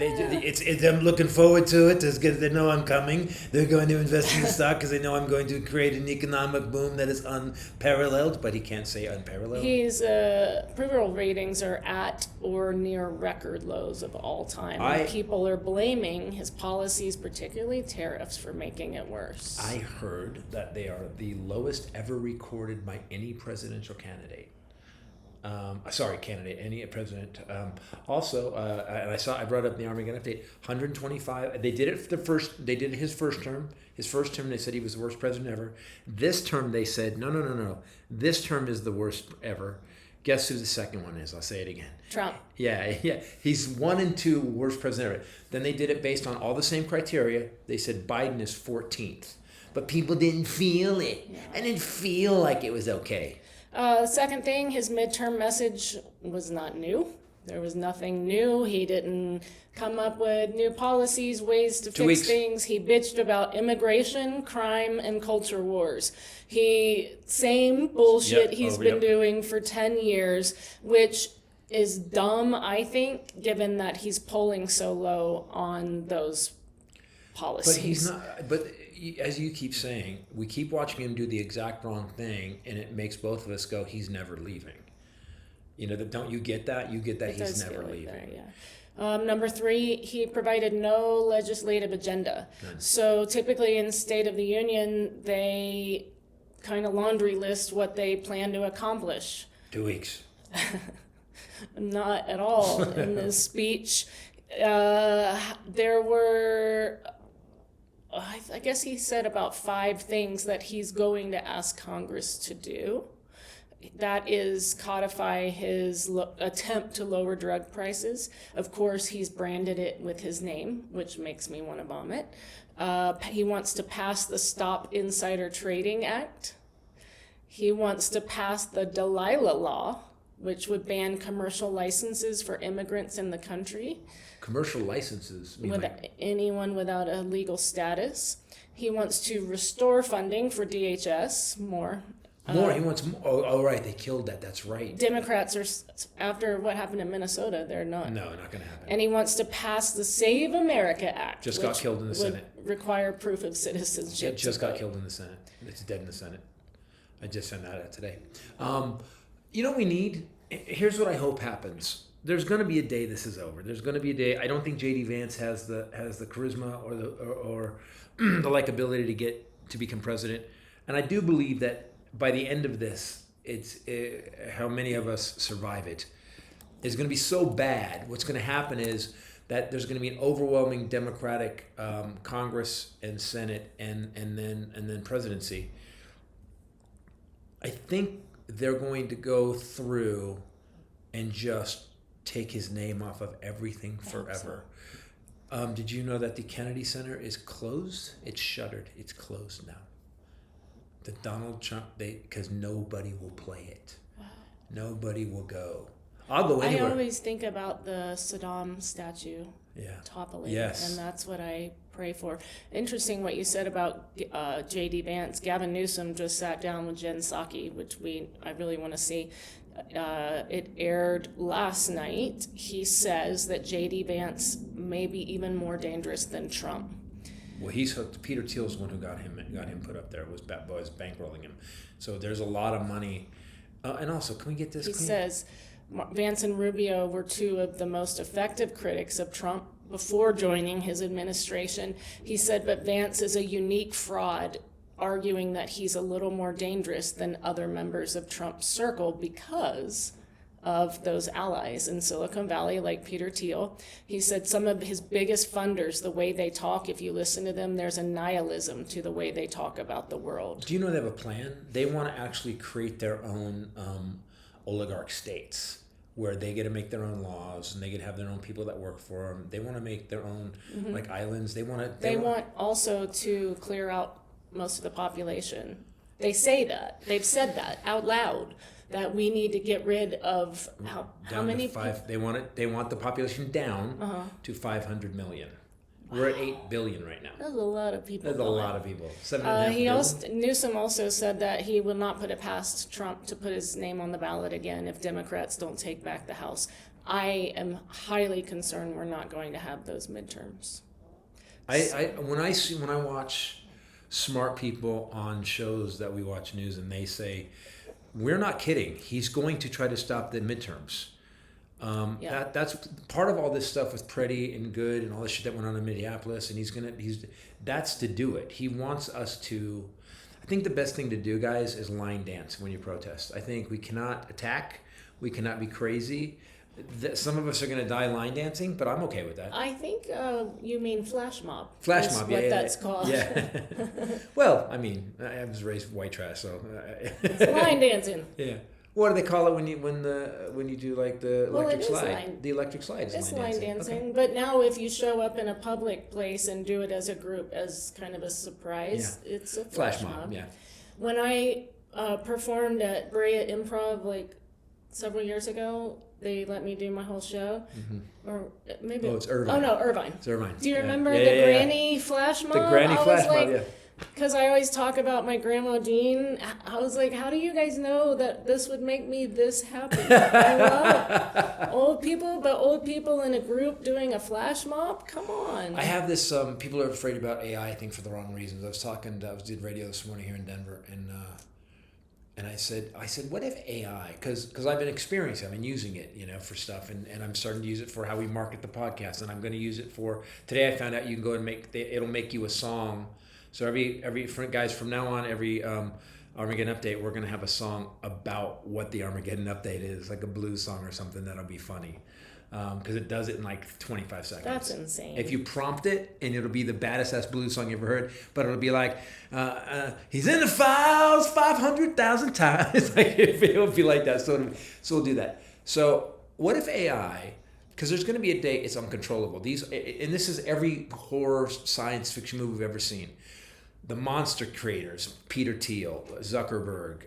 I'm looking forward to it. They know I'm coming. They're going to invest in the stock because they know I'm going to create an economic boom that is unparalleled. But he can't say unparalleled. His approval ratings are at or near record lows of all time. And people are blaming his policies, particularly tariffs, for making it worse. I heard that they are the lowest ever recorded by any presidential candidate. Any president. Also, and I brought up in the Armageddon update, 125. They did it They did his first term. His first term, they said he was the worst president ever. This term, they said, no. This term is the worst ever. Guess who the second one is? I'll say it again. Trump. Yeah. He's 1 and 2 worst president ever. Then they did it based on all the same criteria. They said Biden is 14th. But people didn't feel it. Yeah. I didn't feel like it was okay. The second thing, his midterm message was not new. There was nothing new. He didn't come up with new policies, ways to fix things. He bitched about immigration, crime, and culture wars. Same bullshit he's been doing for 10 years, which is dumb, I think, given that he's polling so low on those policies. But he's not. But as you keep saying, we keep watching him do the exact wrong thing, and it makes both of us go, "He's never leaving." You know, don't you get that? You get that he's never leaving. That, yeah. Number 3, he provided no legislative agenda. None. So typically in State of the Union, they kind of laundry list what they plan to accomplish. 2 weeks. Not at all in this speech. There were, I guess he said about 5 things that he's going to ask Congress to do. That is codify his attempt to lower drug prices. Of course, he's branded it with his name, which makes me want to vomit. He wants to pass the Stop Insider Trading Act. He wants to pass the Delilah Law, which would ban commercial licenses for immigrants in the country. Commercial licenses? With anyone without a legal status. He wants to restore funding for DHS, more. He wants more. Oh, right, they killed that. That's right. Democrats are, after what happened in Minnesota, they're not. No, not going to happen. And he wants to pass the Save America Act. Just got killed in the Senate. Require proof of citizenship. It just got killed in the Senate. It's dead in the Senate. I just sent that out today. You know what we need? Here's what I hope happens. There's going to be a day this is over. There's going to be a day. I don't think J.D. Vance has the charisma or the likability to become president. And I do believe that by the end of this, it's how many of us survive it is going to be so bad. What's going to happen is that there's going to be an overwhelming Democratic Congress and Senate and then presidency. I think they're going to go through and just take his name off of everything forever. Did you know that the Kennedy Center is closed? It's shuttered. It's closed now. The Donald Trump, because nobody will play it. Wow. Nobody will go. I'll go anywhere. I always think about the Saddam statue toppling. Yes. And that's what I pray for. Interesting what you said about J.D. Vance. Gavin Newsom just sat down with Jen Psaki, which I really want to see. It aired last night. He says that J.D. Vance may be even more dangerous than Trump. Well, he's hooked. Peter Thiel's the one who got him put up there, was bankrolling him. So there's a lot of money. And also, can we get this He clean? says Vance and Rubio were 2 of the most effective critics of Trump before joining his administration. He said, but Vance is a unique fraud, arguing that he's a little more dangerous than other members of Trump's circle because of those allies in Silicon Valley, like Peter Thiel. He said some of his biggest funders, the way they talk, if you listen to them, there's a nihilism to the way they talk about the world. Do you know they have a plan? They want to actually create their own oligarch states where they get to make their own laws and they get to have their own people that work for them. They want to make their own like islands. They want also to clear out most of the population. They say that. They've said that out loud. That we need to get rid of how many? They want the population down to 500 million. We're at 8 billion right now. That's a lot of people. That's a lot of people. 7.5 billion. Newsom also said that he will not put it past Trump to put his name on the ballot again if Democrats don't take back the House. I am highly concerned we're not going to have those midterms. When I watch smart people on shows that we watch news and they say, we're not kidding. He's going to try to stop the midterms. That's part of all this stuff with Pretty and Good and all this shit that went on in Minneapolis. And that's to do it. He wants us to. I think the best thing to do, guys, is line dance when you protest. I think we cannot attack. We cannot be crazy. Some of us are going to die line dancing, but I'm okay with that. I think you mean flash mob. Flash mob, what that's called. Yeah. Well, I mean, I was raised white trash, so. It's line dancing. Yeah. What do they call it when you do like the electric slide? The electric slide is it's line dancing. Line dancing. Okay. But now if you show up in a public place and do it as a group, as kind of a surprise, it's a flash mob. Yeah. When I performed at Brea Improv like several years ago, they let me do my whole show. Or maybe it's Irvine. Oh no, Irvine. It's Irvine. Do you remember the granny flash mob? The granny flash mob, yeah. Because I always talk about my grandma Jean. I was like, how do you guys know that this would make me this happy? I love old people, but old people in a group doing a flash mob? Come on. I have this, people are afraid about AI, I think, for the wrong reasons. I did radio this morning here in Denver, and I said, what if AI, because I've been experiencing, I've been using it, for stuff, and I'm starting to use it for how we market the podcast, and I'm going to use it for, today I found out you can go and it'll make you a song. So every guys, from now on, every Armageddon update, we're going to have a song about what the Armageddon update is, like a blues song or something that'll be funny. Because it does it in like 25 seconds. That's insane. If you prompt it, and it'll be the baddest ass blues song you ever heard, but it'll be like, he's in the files 500,000 times. Like, it'll be like that. So we'll do that. So what if AI, because there's going to be a day it's uncontrollable. And this is every horror science fiction movie we've ever seen. The monster creators, Peter Thiel, Zuckerberg,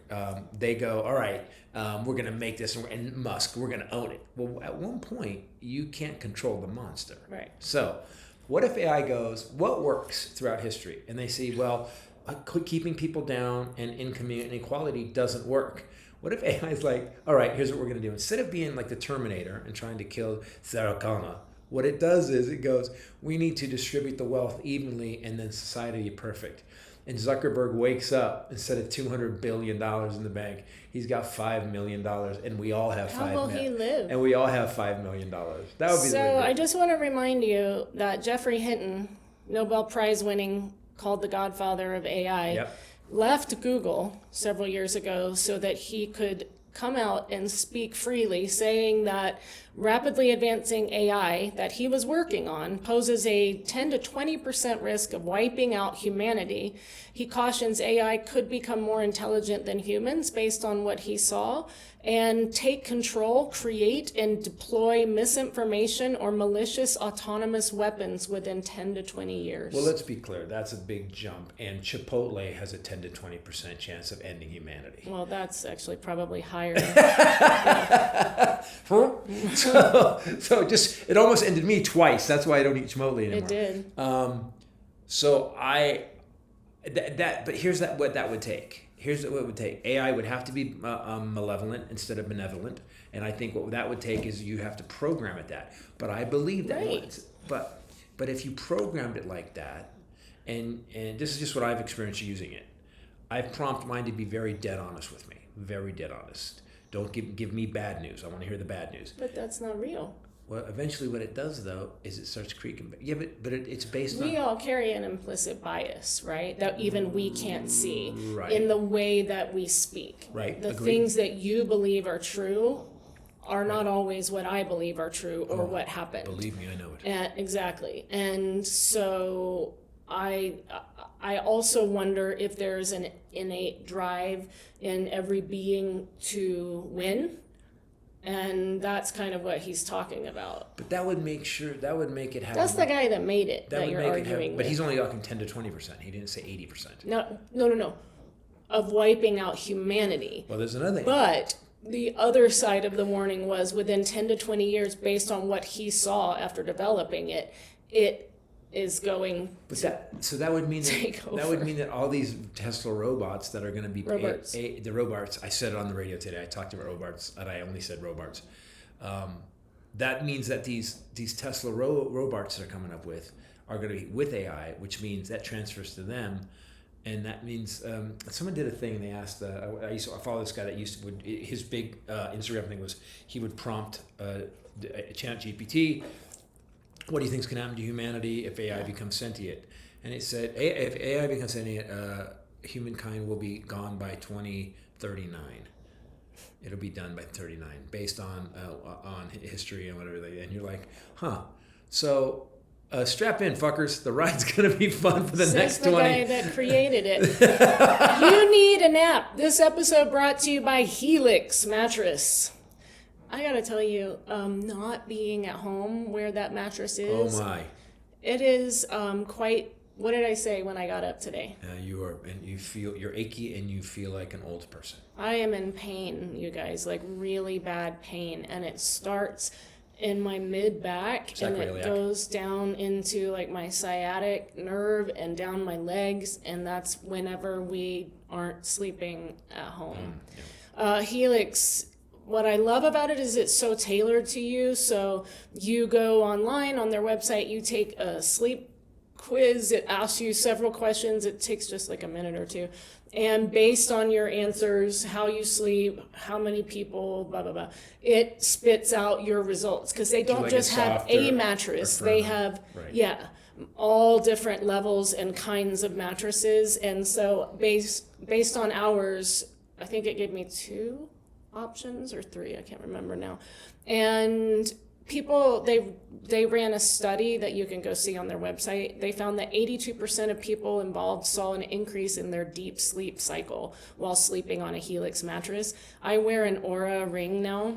they go, all right, we're going to make this, and Musk, we're going to own it. Well, at one point, you can't control the monster. Right. So what if AI goes, what works throughout history? And they see, well, keeping people down and income inequality doesn't work. What if AI is like, all right, here's what we're going to do. Instead of being like the Terminator and trying to kill Sarah Connor, what it does is it goes, we need to distribute the wealth evenly, and then society will be perfect. And Zuckerberg wakes up, instead of $200 billion in the bank, he's got $5 million, and we all have How will he live? And we all have $5 million. That would be So I just want to remind you that Jeffrey Hinton, Nobel Prize winning, called the godfather of AI, Yep. left Google several years ago so that he could come out and speak freely, saying that rapidly advancing AI that he was working on poses a 10 to 20% risk of wiping out humanity. He cautions AI could become more intelligent than humans based on what he saw, and take control, create, and deploy misinformation or malicious autonomous weapons within 10 to 20 years. Well, let's be clear. That's a big jump. And Chipotle has a 10 to 20% chance of ending humanity. Well, that's actually probably higher. So just, it almost ended me twice. That's why I don't eat Chipotle anymore. It did. But here's what that would take. Here's what it would take. AI would have to be malevolent instead of benevolent. And I think what that would take is you have to program it that. But I believe that. Right. But if you programmed it like that, and this is just what I've experienced using it, I prompt mine to be very dead honest with me. Very dead honest. Don't give me bad news. I want to hear the bad news. But that's not real. Well, eventually what it does, though, is it starts creaking. Yeah, but it's based on... We all carry an implicit bias, right? That even we can't see Right. in the way that we speak. Right, The agreed. things that you believe are true are not always what I believe are true or what happened. Believe me, I know it. Exactly. And so I also wonder if there's an innate drive in every being to win. And that's kind of what he's talking about. But that would make it happen. That's the guy that made it that you're arguing But with. he's only talking 10 to 20%. He didn't say 80%. No. Of wiping out humanity. Well, there's another thing. But the other side of the warning was within 10 to 20 years, based on what he saw after developing it, it is going that would mean take that would over. mean that all these Tesla robots that are going to be Robots. the robots. I said it on the radio today. I talked about robots, and I only said robots. That means that these Tesla robots that are coming up with are going to be with AI, which means that transfers to them, and that means someone did a thing. They asked. I follow this guy that his big Instagram thing was he would prompt ChatGPT, what do you think is going to happen to humanity if AI becomes sentient? And it said, if AI becomes sentient, humankind will be gone by 2039. It'll be done by 39, based on history and whatever. And you're like, huh. So strap in, fuckers. The ride's going to be fun for the next 20. the guy that created it. You need a nap. This episode brought to you by Helix mattress. I gotta tell you, not being at home where that mattress is. Oh my! It is quite. What did I say when I got up today? You're achy and you feel like an old person. I am in pain, you guys, like really bad pain, and it starts in my mid back, and it goes down into like my sciatic nerve and down my legs, and that's whenever we aren't sleeping at home. Helix, what I love about it is it's so tailored to you. So you go online on their website, you take a sleep quiz, it asks you several questions, it takes just like a minute or two. And based on your answers, how you sleep, how many people, blah, blah, blah, it spits out your results. Because they don't just have a mattress. They have, all different levels and kinds of mattresses. And so based on ours, I think it gave me 2 options or 3, I can't remember now. And people, they ran a study that you can go see on their website. They found that 82% of people involved saw an increase in their deep sleep cycle while sleeping on a Helix mattress. I wear an Aura ring now,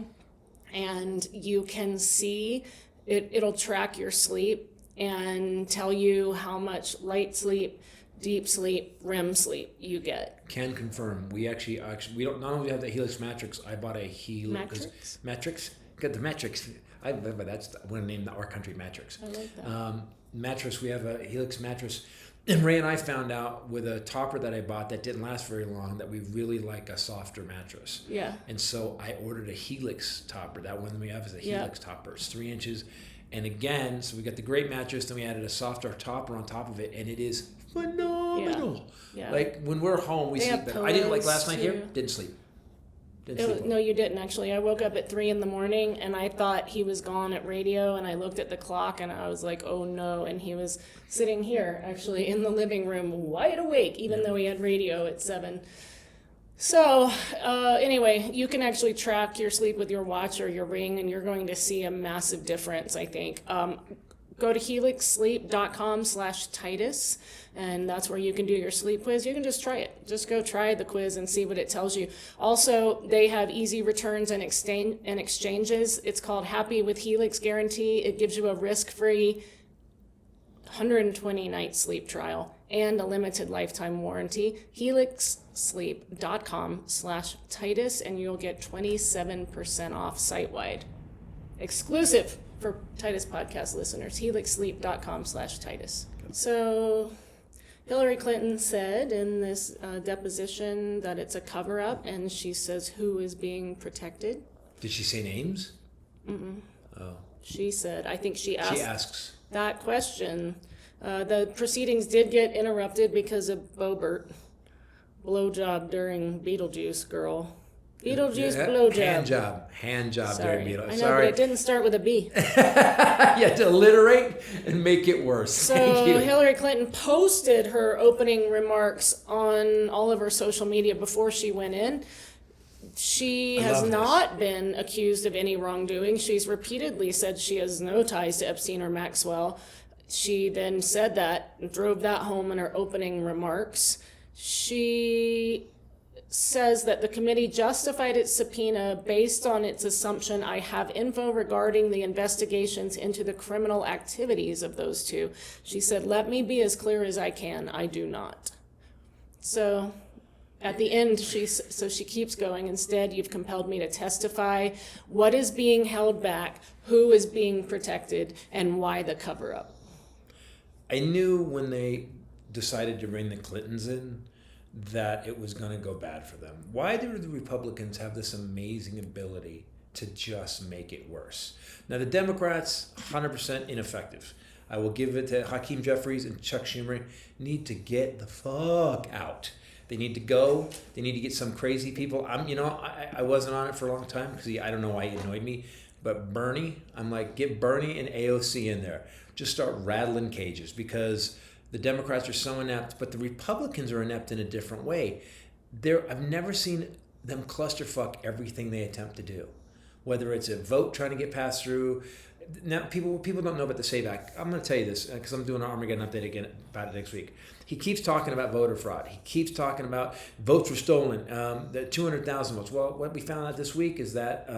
and you can see it'll track your sleep and tell you how much light sleep, deep sleep, REM sleep you get. Can confirm. We actually we don't not only have the Helix mattress. I bought a Helix mattress. Got the mattress. I want to name our country mattress. I like that. Mattress. We have a Helix mattress, and Ray and I found out with a topper that I bought that didn't last very long that we really like a softer mattress. Yeah. And so I ordered a Helix topper. That one we have is a Helix topper. It's 3 inches. And again, so we got the great mattress, then we added a softer topper on top of it, and it is phenomenal. Yeah. Like when we're home, we sleep better. I didn't like last night here. Didn't sleep. No, you didn't actually. I woke up at 3 a.m. and I thought he was gone at radio, and I looked at the clock and I was like, oh no. And he was sitting here actually in the living room wide awake, even though he had radio at 7. So anyway, you can actually track your sleep with your watch or your ring, and you're going to see a massive difference, I think. Go to helixsleep.com/Titus, and that's where you can do your sleep quiz. You can just try it. Just go try the quiz and see what it tells you. Also, they have easy returns and exchanges. It's called Happy with Helix Guarantee. It gives you a risk-free 120-night sleep trial and a limited lifetime warranty. helixsleep.com/Titus, and you'll get 27% off site-wide. Exclusive for Titus podcast listeners, helixsleep.com/Titus. So Hillary Clinton said in this deposition that it's a cover-up, and she says who is being protected. Did she say names? Mm-mm. Oh. She said, I think she asked. She asks that question. The proceedings did get interrupted because of Boebert. Blowjob during Beetlejuice, girl. Beetlejuice blowjob. Hand job Sorry. during Beetlejuice. I know, but it didn't start with a B. You had to alliterate and make it worse. So Thank you. Hillary Clinton posted her opening remarks on all of her social media before she went in. She has not been accused of any wrongdoing. She's repeatedly said she has no ties to Epstein or Maxwell. She then said that and drove that home in her opening remarks. She says that the committee justified its subpoena based on its assumption I have info regarding the investigations into the criminal activities of those two. She said, let me be as clear as I can. I do not. So at the end, she keeps going. Instead, you've compelled me to testify what is being held back, who is being protected, and why the cover-up. I knew when they decided to bring the Clintons in that it was going to go bad for them. Why do the Republicans have this amazing ability to just make it worse? Now, the Democrats, 100% ineffective. I will give it to Hakeem Jeffries and Chuck Schumer. Need to get the fuck out. They need to go. They need to get some crazy people. I wasn't on it for a long time because I don't know why he annoyed me. But Bernie, I'm like, get Bernie and AOC in there. Just start rattling cages because the Democrats are so inept, but the Republicans are inept in a different way. I've never seen them clusterfuck everything they attempt to do. Whether it's a vote trying to get passed through. Now, people don't know about the SAVE Act. I'm going to tell you this because I'm doing an Armageddon update again about it next week. He keeps talking about voter fraud. He keeps talking about votes were stolen, the 200,000 votes. Well, what we found out this week is that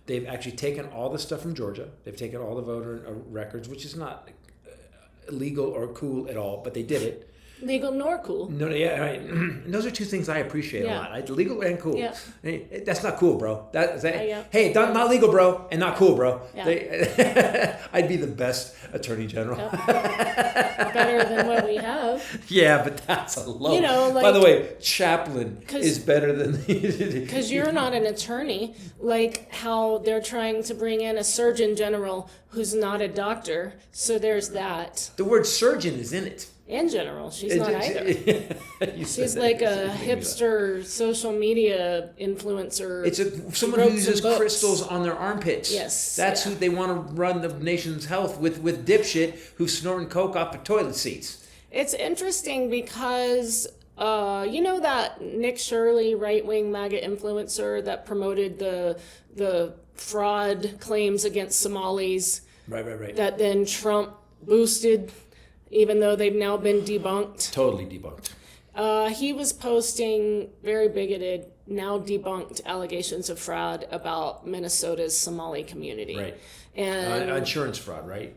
they've actually taken all the stuff from Georgia. They've taken all the voter records, which is not illegal or cool at all, but they did it. Legal nor cool. No, yeah, right. And those are two things I appreciate a Yeah. lot. Legal and cool. Yeah. Hey, that's not cool, bro. Yeah. Hey, not legal, bro, and not cool, bro. Yeah. I'd be the best attorney general. Better than what we have. Yeah, but that's a low. You know, like, by the way, chaplain is better than because you're not an attorney. Like how they're trying to bring in a surgeon general who's not a doctor. So there's that. The word surgeon is in it. In general, she's not either. She's like a hipster social media influencer. It's someone who uses crystals on their armpits. Yes. That's who they want to run the nation's health with dipshit who's snorting coke off of toilet seats. It's interesting because you know that Nick Shirley, right-wing MAGA influencer that promoted the fraud claims against Somalis. Right. That then Trump boosted, even though they've now been debunked. Totally debunked. He was posting very bigoted, now debunked allegations of fraud about Minnesota's Somali community. Right. And insurance fraud, right?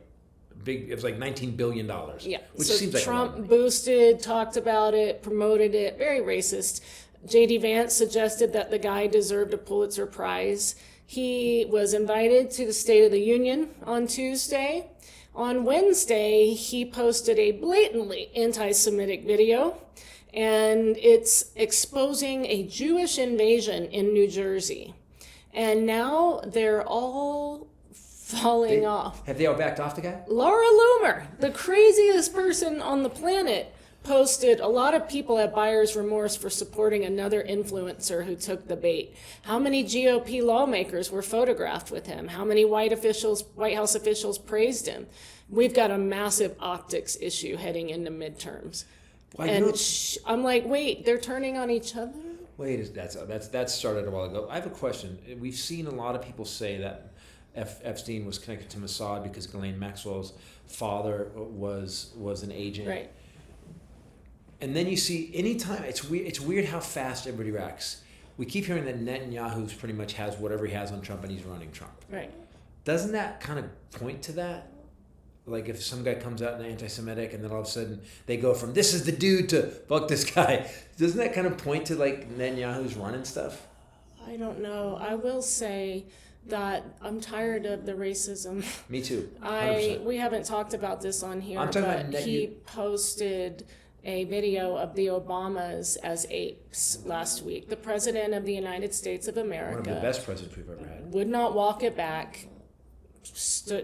It was like $19 billion. Yeah. Which so seems like Trump boosted, talked about it, promoted it, very racist. J.D. Vance suggested that the guy deserved a Pulitzer Prize. He was invited to the State of the Union on Tuesday. On Wednesday, he posted a blatantly anti-Semitic video, and it's exposing a Jewish invasion in New Jersey. And now they're all falling off. Have they all backed off the guy? Laura Loomer, the craziest person on the planet, posted, a lot of people have buyer's remorse for supporting another influencer who took the bait. How many GOP lawmakers were photographed with him? How many White House officials praised him? We've got a massive optics issue heading into midterms. I'm like, wait, they're turning on each other? Wait, that started a while ago. I have a question. We've seen a lot of people say that Epstein was connected to Mossad because Ghislaine Maxwell's father was an agent. Right. And then you see, anytime, it's weird how fast everybody reacts. We keep hearing that Netanyahu pretty much has whatever he has on Trump and he's running Trump. Right. Doesn't that kind of point to that? Like if some guy comes out and anti-Semitic and then all of a sudden they go from this is the dude to fuck this guy. Doesn't that kind of point to like Netanyahu's running stuff? I don't know. I will say that I'm tired of the racism. Me too. 100%. We haven't talked about this on here, I'm talking but about he posted a video of the Obamas as apes last week. The President of the United States of America. One of the best presidents we've ever had. Would not walk it back,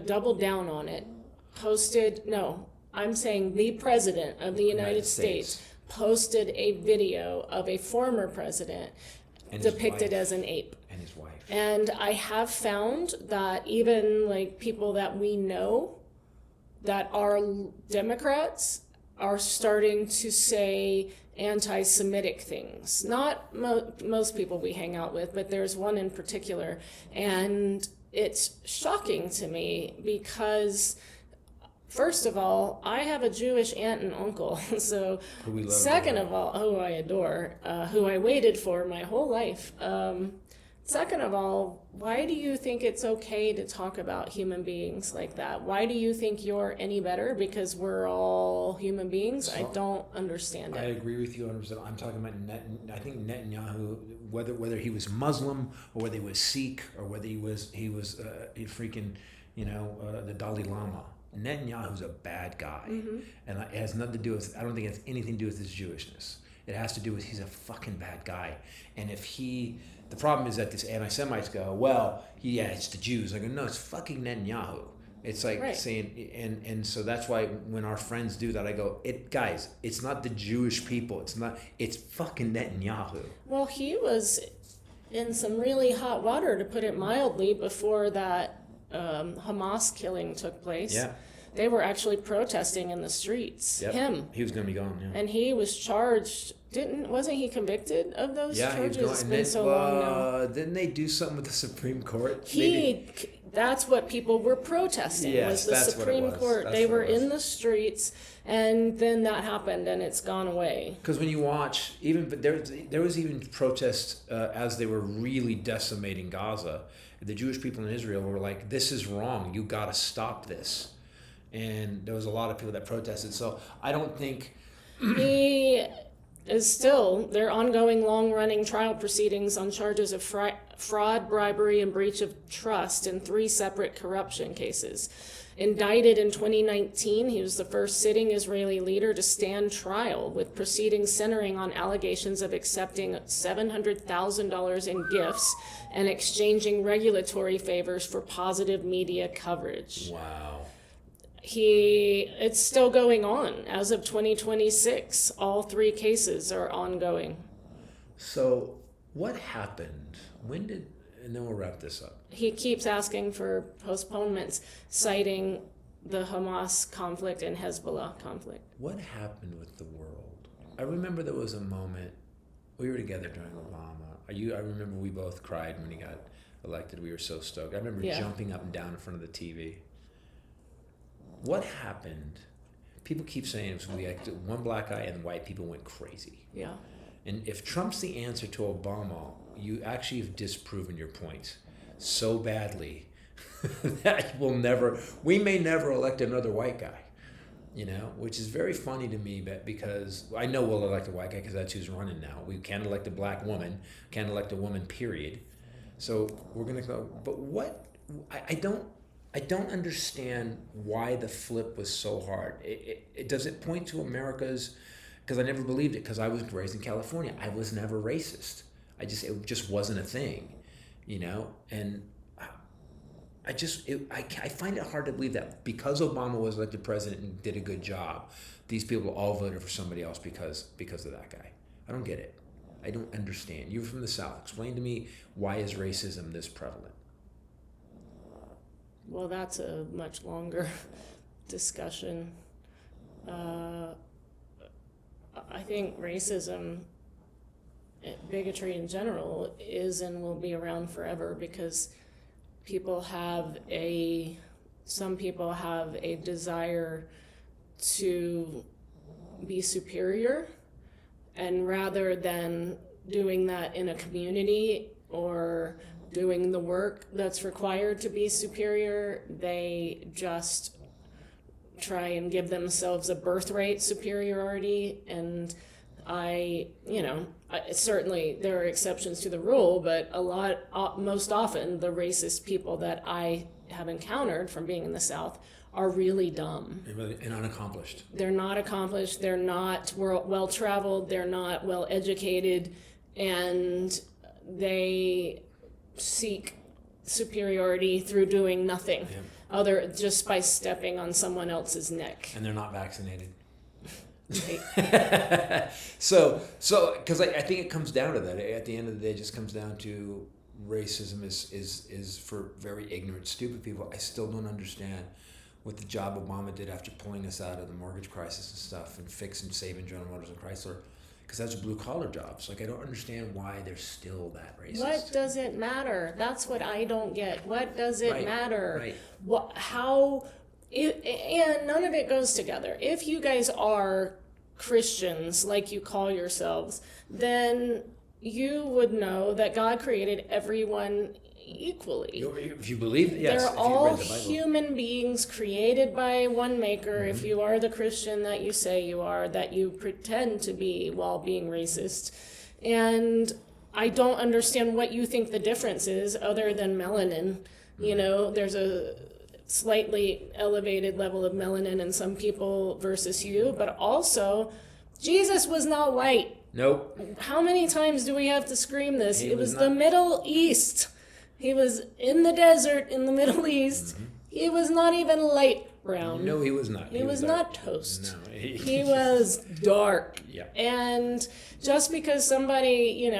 doubled down on it, I'm saying the President of the United States posted a video of a former president depicted as an ape. And his wife. And I have found that even like people that we know that are Democrats are starting to say anti-Semitic things. Not most people we hang out with, but there's one in particular. And it's shocking to me because, first of all, I have a Jewish aunt and uncle. So, second of all, who I adore, who I waited for my whole life. Second of all, why do you think it's okay to talk about human beings like that? Why do you think you're any better? Because we're all human beings? I don't understand it. I agree with you 100%. I'm talking about I think Netanyahu, whether he was Muslim or whether he was Sikh or whether he was freaking, the Dalai Lama. Netanyahu's a bad guy. Mm-hmm. And it has nothing to do with, I don't think it has anything to do with his Jewishness. It has to do with he's a fucking bad guy. And the problem is that these anti-Semites go, well, yeah, it's the Jews. I go, no, it's fucking Netanyahu. It's like saying, and so that's why when our friends do that, I go, guys, it's not the Jewish people. It's fucking Netanyahu. Well, he was in some really hot water, to put it mildly, before that Hamas killing took place. Yeah. They were actually protesting in the streets. Yep. Him. He was going to be gone, yeah. And he was charged. Wasn't he convicted of those charges? He was It's been so long now. Didn't they do something with the Supreme Court? That's what people were protesting, was the Supreme Court. They were in the streets, and then that happened, and it's gone away. Because when you watch, there was even protests as they were really decimating Gaza. The Jewish people in Israel were like, this is wrong. You got to stop this. And there was a lot of people that protested. So I don't think He is still, there are ongoing long-running trial proceedings on charges of fraud, bribery, and breach of trust in 3 separate corruption cases. Indicted in 2019, he was the first sitting Israeli leader to stand trial, with proceedings centering on allegations of accepting $700,000 in gifts and exchanging regulatory favors for positive media coverage. Wow. It's still going on. As of 2026, all 3 cases are ongoing. So what happened? And then we'll wrap this up. He keeps asking for postponements, citing the Hamas conflict and Hezbollah conflict. What happened with the world? I remember there was a moment, we were together during Obama. I remember we both cried when he got elected. We were so stoked. I remember jumping up and down in front of the TV. What happened? People keep saying it was one black guy and white people went crazy. Yeah. And if Trump's the answer to Obama, you actually have disproven your point so badly that we may never elect another white guy, which is very funny to me, because I know we'll elect a white guy because that's who's running now. We can't elect a black woman, can't elect a woman, period. So we're going to go, but I don't understand why the flip was so hard. Does it point to America's, because I never believed it, because I was raised in California. I was never racist. It just wasn't a thing, and I find it hard to believe that because Obama was elected president and did a good job, these people all voted for somebody else because of that guy. I don't get it. I don't understand. You're from the South. Explain to me, why is racism this prevalent? Well, that's a much longer discussion. I think racism, bigotry in general, is and will be around forever, because some people have a desire to be superior, and rather than doing that in a community or doing the work that's required to be superior, they just try and give themselves a birthright superiority. And certainly there are exceptions to the rule, but most often the racist people that I have encountered from being in the South are really dumb. And unaccomplished. They're not accomplished, they're not well-traveled, they're not well-educated, and they seek superiority through doing nothing other just by stepping on someone else's neck. And they're not vaccinated. Right. So because I think it comes down to that. At the end of the day, it just comes down to racism is for very ignorant, stupid people. I still don't understand what the job Obama did after pulling us out of the mortgage crisis and stuff, and fixing, saving General Motors and Chrysler, because that's blue collar jobs. I don't understand why they're still that racist. What does it matter? That's what I don't get. What does it matter? Right. And none of it goes together. If you guys are Christians, like you call yourselves, then you would know that God created everyone equally. If you believe, yes. They're all human beings created by one maker. Mm-hmm. If you are the Christian that you say you are, that you pretend to be while being racist. And I don't understand what you think the difference is, other than melanin. Mm-hmm. There's a slightly elevated level of melanin in some people versus you, but also Jesus was not white. Nope. How many times do we have to scream this? It was the Middle East. He was in the desert in the Middle East. Mm-hmm. He was not even light brown. No, he was not. He was not toast. No. He was dark. Yeah. And just because somebody,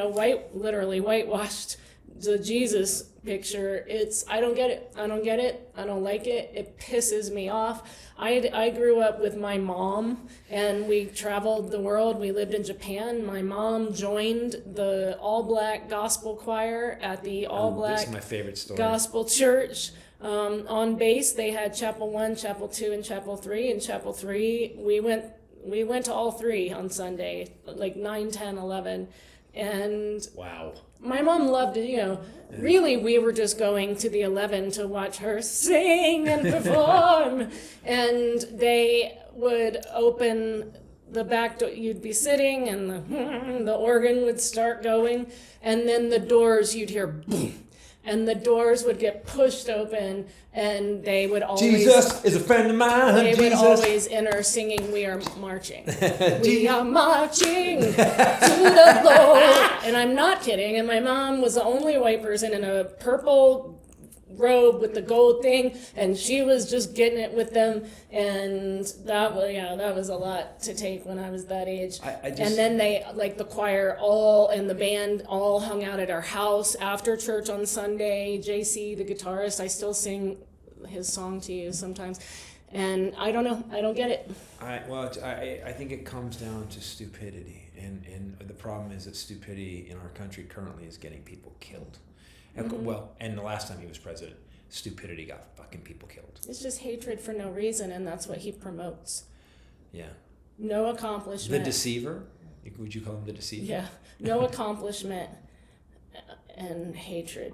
literally whitewashed the Jesus picture, I don't get it. I don't get it. I don't like it. It pisses me off. I grew up with my mom, and we traveled the world. We lived in Japan. My mom joined the all-black gospel choir at the all-black this is my favorite story. Gospel church. On base, they had Chapel 1, Chapel 2, and Chapel 3. In Chapel 3, we went to all 3 on Sunday, like 9, 10, 11. And wow. My mom loved it, Really, we were just going to the 11 to watch her sing and perform. And they would open the back door, you'd be sitting and the organ would start going, and then the doors, you'd hear boom, and the doors would get pushed open, and they would always... Jesus is a friend of mine. They would Jesus. always enter singing, "We are marching. We are marching to the Lord." And I'm not kidding. And my mom was the only white person in a purple robe with the gold thing, and she was just getting it with them. And that was a lot to take when I was that age. And then they, like, the choir all and the band all hung out at our house after church on Sunday. JC, the guitarist, I still sing his song to you sometimes. And I don't know, I don't get it. I think it comes down to stupidity, and the problem is that stupidity in our country currently is getting people killed. Well, and the last time he was president, stupidity got fucking people killed. It's just hatred for no reason, and that's what he promotes. Yeah. No accomplishment. The deceiver? Would you call him the deceiver? Yeah. No accomplishment and hatred.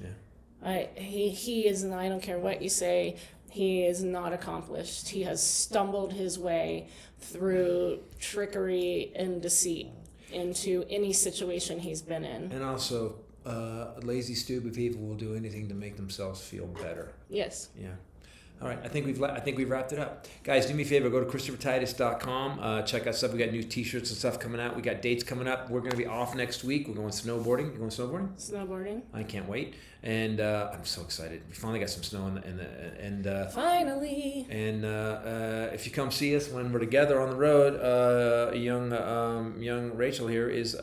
Yeah. He is, I don't care what you say, he is not accomplished. He has stumbled his way through trickery and deceit into any situation he's been in. And also, lazy, stupid people will do anything to make themselves feel better. Yes. Yeah. All right. I think we've wrapped it up. Guys, do me a favor. Go to ChristopherTitus.com. Check out stuff. We got new T-shirts and stuff coming out. We got dates coming up. We're going to be off next week. We're going snowboarding. You going snowboarding? Snowboarding. I can't wait. And I'm so excited. We finally got some snow Finally. And if you come see us when we're together on the road, young Rachel here is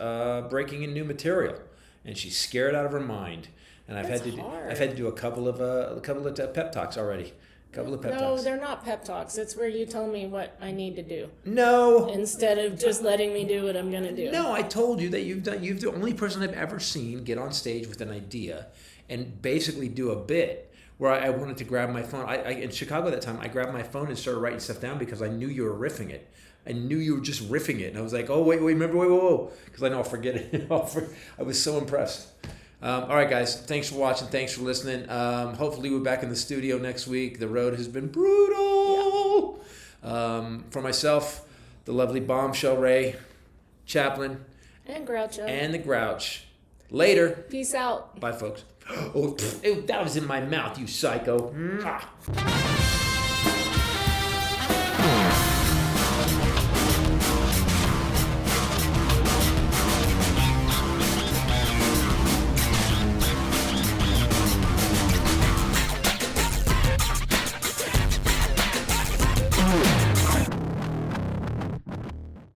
breaking in new material. And she's scared out of her mind, and I've had to do a couple of pep talks already. No, they're not pep talks. It's where you tell me what I need to do. No. Instead of just letting me do what I'm gonna do. No, I told you that you're the only person I've ever seen get on stage with an idea and basically do a bit where I wanted to grab my phone. I in Chicago at that time, I grabbed my phone and started writing stuff down because I knew you were riffing it. I knew you were just riffing it. And I was like, oh, wait, remember, whoa. Because I know I'll forget it. I was so impressed. All right, guys. Thanks for watching. Thanks for listening. Hopefully we're back in the studio next week. The road has been brutal. Yeah. For myself, the lovely bombshell Ray, Chaplin. And Groucho. And the Grouch. Later. Peace out. Bye, folks. Oh, that was in my mouth, you psycho. Mwah.